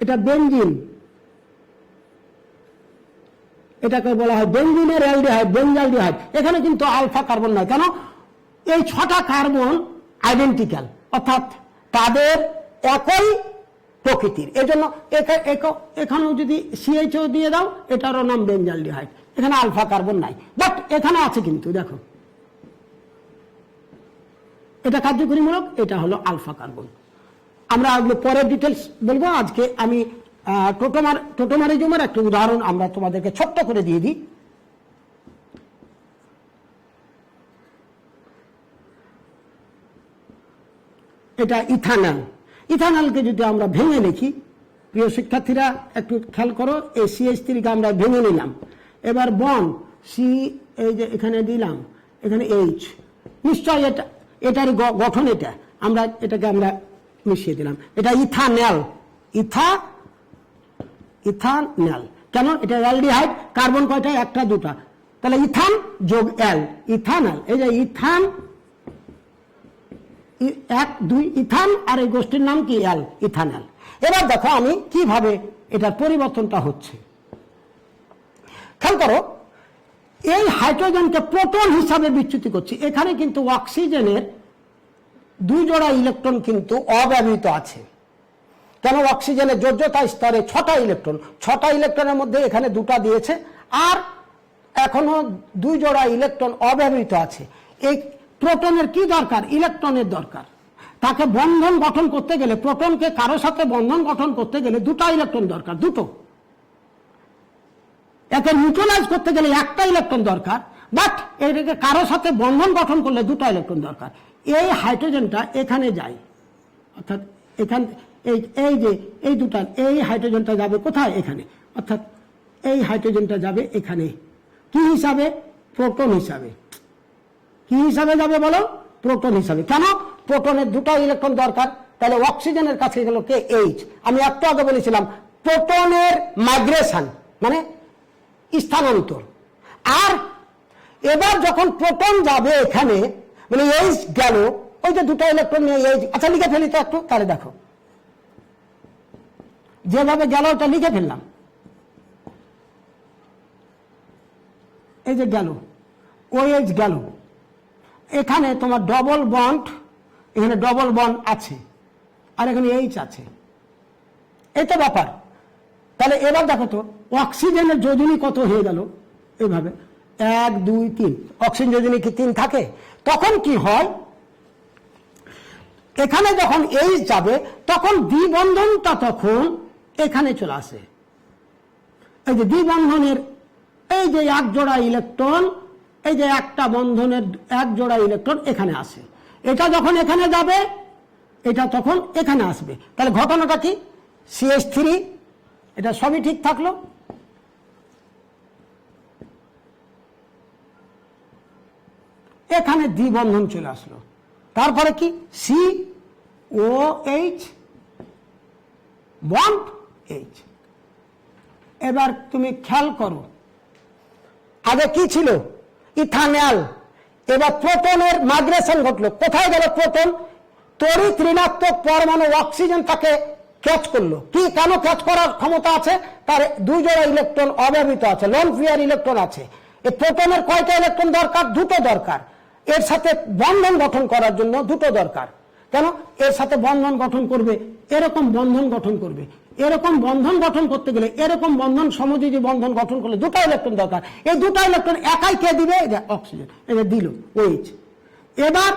এটা বেনজিন, এটাকে বলা হয় বেনজিনের অ্যালডিহাইড, বেনজালডিহাইড। এখানে কিন্তু আলফা কার্বন নাই, কেন, এই 6টা কার্বন আইডেন্টিক্যাল, অর্থাৎ তাদের একই প্রকৃতির। এজন্য এখানেও যদি CHO দিয়ে দাও, এটারও নাম বেনজালডিহাইড, এখানে আলফা কার্বন নাই। বাট এখানে আছে কিন্তু, দেখো এটা কার্যকরী মূলক, এটা হলো আলফা কার্বন। আমরা পরের ডিটেলস বলবো। আজকে আমি টোটোমারিজমের একটা উদাহরণ আমরা তোমাদেরকে ছোট্ট করে দিয়ে দিই। এটা ইথানল। ইথানলকে যদি আমরা ভেঙে লিখি, প্রিয় শিক্ষার্থীরা একটু খেয়াল করো, এই CH3 আমরা ভেঙে নিলাম। এবার বন্ড সি, এই যে এখানে দিলাম, এখানে H, নিশ্চয় এটার গঠন এটা, এটাকে আমরা মিশিয়ে দিলাম, এটা ইথানল। ইথানল কেন, এটা অ্যালডিহাইড, কার্বন কয়টা, একটা দুটা, তাহলে ইথান যোগ অ্যাল, ইথানল। এই যে ইথান, 1 2 ইথান, আর এই গোষ্ঠীর নাম কি, অ্যাল, ইথানল। এবার দেখো আমি কিভাবে এটার পরিবর্তনটা হচ্ছে, খেয়াল করো। এই হাইড্রোজেনকে প্রোটন হিসাবে বিচ্যুতি করছি। এখানে কিন্তু অক্সিজেনের 2 জোড়া ইলেকট্রন কিন্তু অব্যবহৃত আছে। কেন, অক্সিজেনের যোজ্যতা স্তরে 6টা ইলেকট্রন, 6টা ইলেকট্রনের মধ্যে এখানে 2টা দিয়েছে, আর এখনো 2 জোড়া ইলেকট্রন অব্যবহৃত আছে। এই প্রোটনের কি দরকার? ইলেকট্রনের দরকার। তাকে বন্ধন গঠন করতে গেলে, প্রোটনকে কারো সাথে বন্ধন গঠন করতে গেলে 2টা ইলেকট্রন দরকার, 2টো। একে নিউট্রালাইজ করতে গেলে 1টা ইলেকট্রন দরকার, বাট এটাকে কারো সাথে বন্ধন গঠন করলে 2টা ইলেকট্রন দরকার। এই হাইড্রোজেনটা এখানে যায়, অর্থাৎ এখান এই যে এই দুটা, এই হাইড্রোজেনটা যাবে কোথায়? এখানে। অর্থাৎ এই হাইড্রোজেনটা যাবে এখানে কি হিসাবে? প্রোটন হিসাবে। কি হিসাবে যাবে বলো? প্রোটন হিসাবে। কেন? প্রোটনের 2টা ইলেকট্রন দরকার। তাহলে অক্সিজেনের কাছে গেল কে? এইচ। আমি একটু আগে বলেছিলাম প্রোটনের মাইগ্রেশন মানে স্থানান্তর। আর এবার যখন প্রোটন যাবে এখানে, মানে এইচ গেল, ওই যে 2টা ইলেকট্রন নিয়ে এইচ। আচ্ছা লিখে ফেলি তো একটু, তাহলে দেখো যেভাবে গেল ওটা লিখে ফেললাম। এই যে গেল, OH গেল, এখানে তোমার ডবল বন্ড, এখানে ডবল বন্ড আছে, আর এখানে এইচ আছে। এই তো ব্যাপার। তাহলে এবার দেখো তো অক্সিজেনের যোজনী কত হয়ে গেল? এইভাবে 1 2 3। অক্সিজেন যোজনী কি 3 থাকে? তখন কি হয়, এখানে যখন এইচ যাবে তখন দ্বিবন্ধনটা তখন এখানে চলে আসে। এই যে দ্বিবন্ধনের এই যে 1 জোড়া ইলেকট্রন, এই যে একটা বন্ধনের 1 জোড়া ইলেকট্রন এখানে আসে। এটা যখন এখানে যাবে, এটা তখন এখানে আসবে। তাহলে ঘটনাটা কি? CH3, এটা সবই ঠিক থাকলো। এখানে দ্বিবন্ধন চলে আসলো। তারপরে কি? COH bond H। এবার তুমি খেয়াল করো, আগে কি ছিল? ইথানল। এবার প্রোটনের মাইগ্রেশন ঘটলো। কোথায় গেল প্রোটন? তড়িৎ ঋণাত্মক পরমাণু অক্সিজেন তাকে ক্যাচ করলো। কি কেন ক্যাচ করার ক্ষমতা আছে? তার 2 জোড়া ইলেকট্রন অব্যবহৃত আছে, লোন পেয়ার ইলেকট্রন আছে। এই প্রোটনের কয়টা ইলেকট্রন দরকার? 2টো দরকার। এর সাথে বন্ধন গঠন করার জন্য 2টো দরকার। কেন? এর সাথে বন্ধন গঠন করবে, এরকম বন্ধন গঠন করবে। এরকম বন্ধন গঠন করতে গেলে, এরকম বন্ধন সমযোজী বন্ধন গঠন করলে 2টা ইলেকট্রন দরকার। এই 2টা ইলেকট্রন একাই কে দিবে? এটা অক্সিজেন। এটা দিল OH। এবার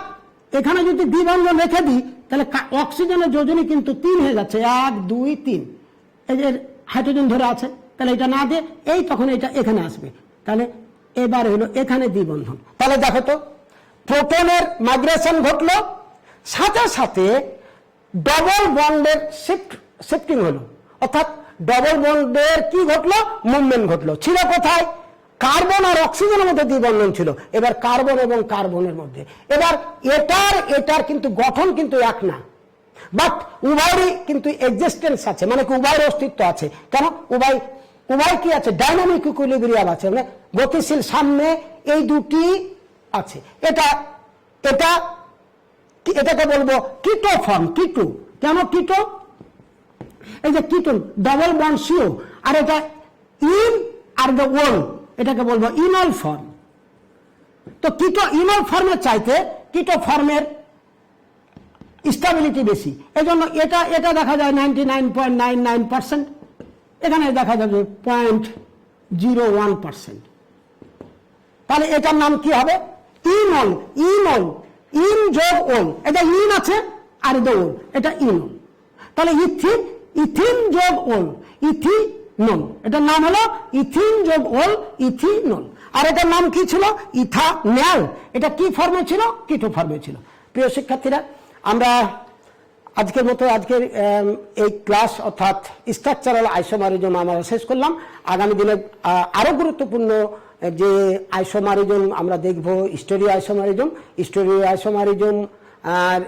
এখানে যদি দ্বিবন্ধন রেখে দিই, তাহলে অক্সিজেনের যোজনী কিন্তু 3 হয়ে যাচ্ছে, 1 2 3। এই যে হাইড্রোজেন ধরে আছে, তাহলে এটা না দিয়ে এই তখন এটা এখানে আসবে। তাহলে এবার হলো এখানে দ্বিবন্ধন। তাহলে দেখো তো প্রোটনের মাইগ্রেশন ঘটলো, সাথে সাথে ডবল বন্ডের শিফটিং হলো। অর্থাৎ ডবল বন্ডের কি ঘটলো? মুভমেন্ট ঘটলো। ছিল কোথায়? কার্বন আর অক্সিজেনের মধ্যে দ্বিবন্ধন ছিল, এবার কার্বন এবং কার্বনের মধ্যে। এবার এটার কিন্তু গঠন কিন্তু এক না, বাট উভয়েরই কিন্তু এক্সিস্টেন্স আছে, মানে কি উভয়ের অস্তিত্ব আছে। কেন? উভয় কি আছে? ডাইনামিক ইকুইলিব্রিয়াম আছে, মানে গতিশীল সাম্যে এই দুটি আছে। এটাকে বলবো কিটো ফর্ম। কিটো। কেন কিটো? এই যে কিটোন ডবল বন্ড CO, আর এটা ইন আর দ্য ওল, এটাকে বলবো ইনল ফর্ম। তো কিটো ইনল ফর্মের চাইতে কিটো ফর্মের স্টেবিলিটি বেশি। এজন্য এটা দেখা যায় 99.99%, এখানে দেখা যাবে 0.01%। তাহলে এটার নাম কি হবে? ইনল। ইন যোগ ওল, এটা ইন আছে আর এটা ওল, এটা ইনল। তাহলে ইথিন যোগ ওল, ইথিনল। এটার নাম হলো ইথিন যোগ ওল, ইথিনল। আর এটার নাম কি ছিল? ইথানল। এটা কি ফর্মে ছিল? কিটো ফর্মে ছিল। প্রিয় শিক্ষার্থীরা, আমরা আজকের মতো আজকের এই ক্লাস অর্থাৎ স্ট্রাকচারাল আইসোমারিজম আমরা শেষ করলাম। আগামী দিনে আরো গুরুত্বপূর্ণ যে আইসোমারিজম আমরা দেখব, স্টোরিও আইসোমারিজম আর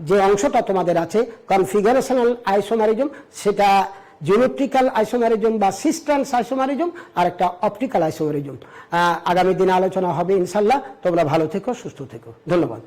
যে অংশটা তোমাদের আছে কনফিগারেশনাল আইসোমারিজম, সেটা জিওমেট্রিক্যাল আইসোমারিজম বা সিস্টেন্স আইসোমারিজম, আর একটা অপটিক্যাল আইসোমারিজম। আগামী দিনে আলোচনা হবে ইনশাল্লাহ। তোমরা ভালো থেকো, সুস্থ থেকো। ধন্যবাদ।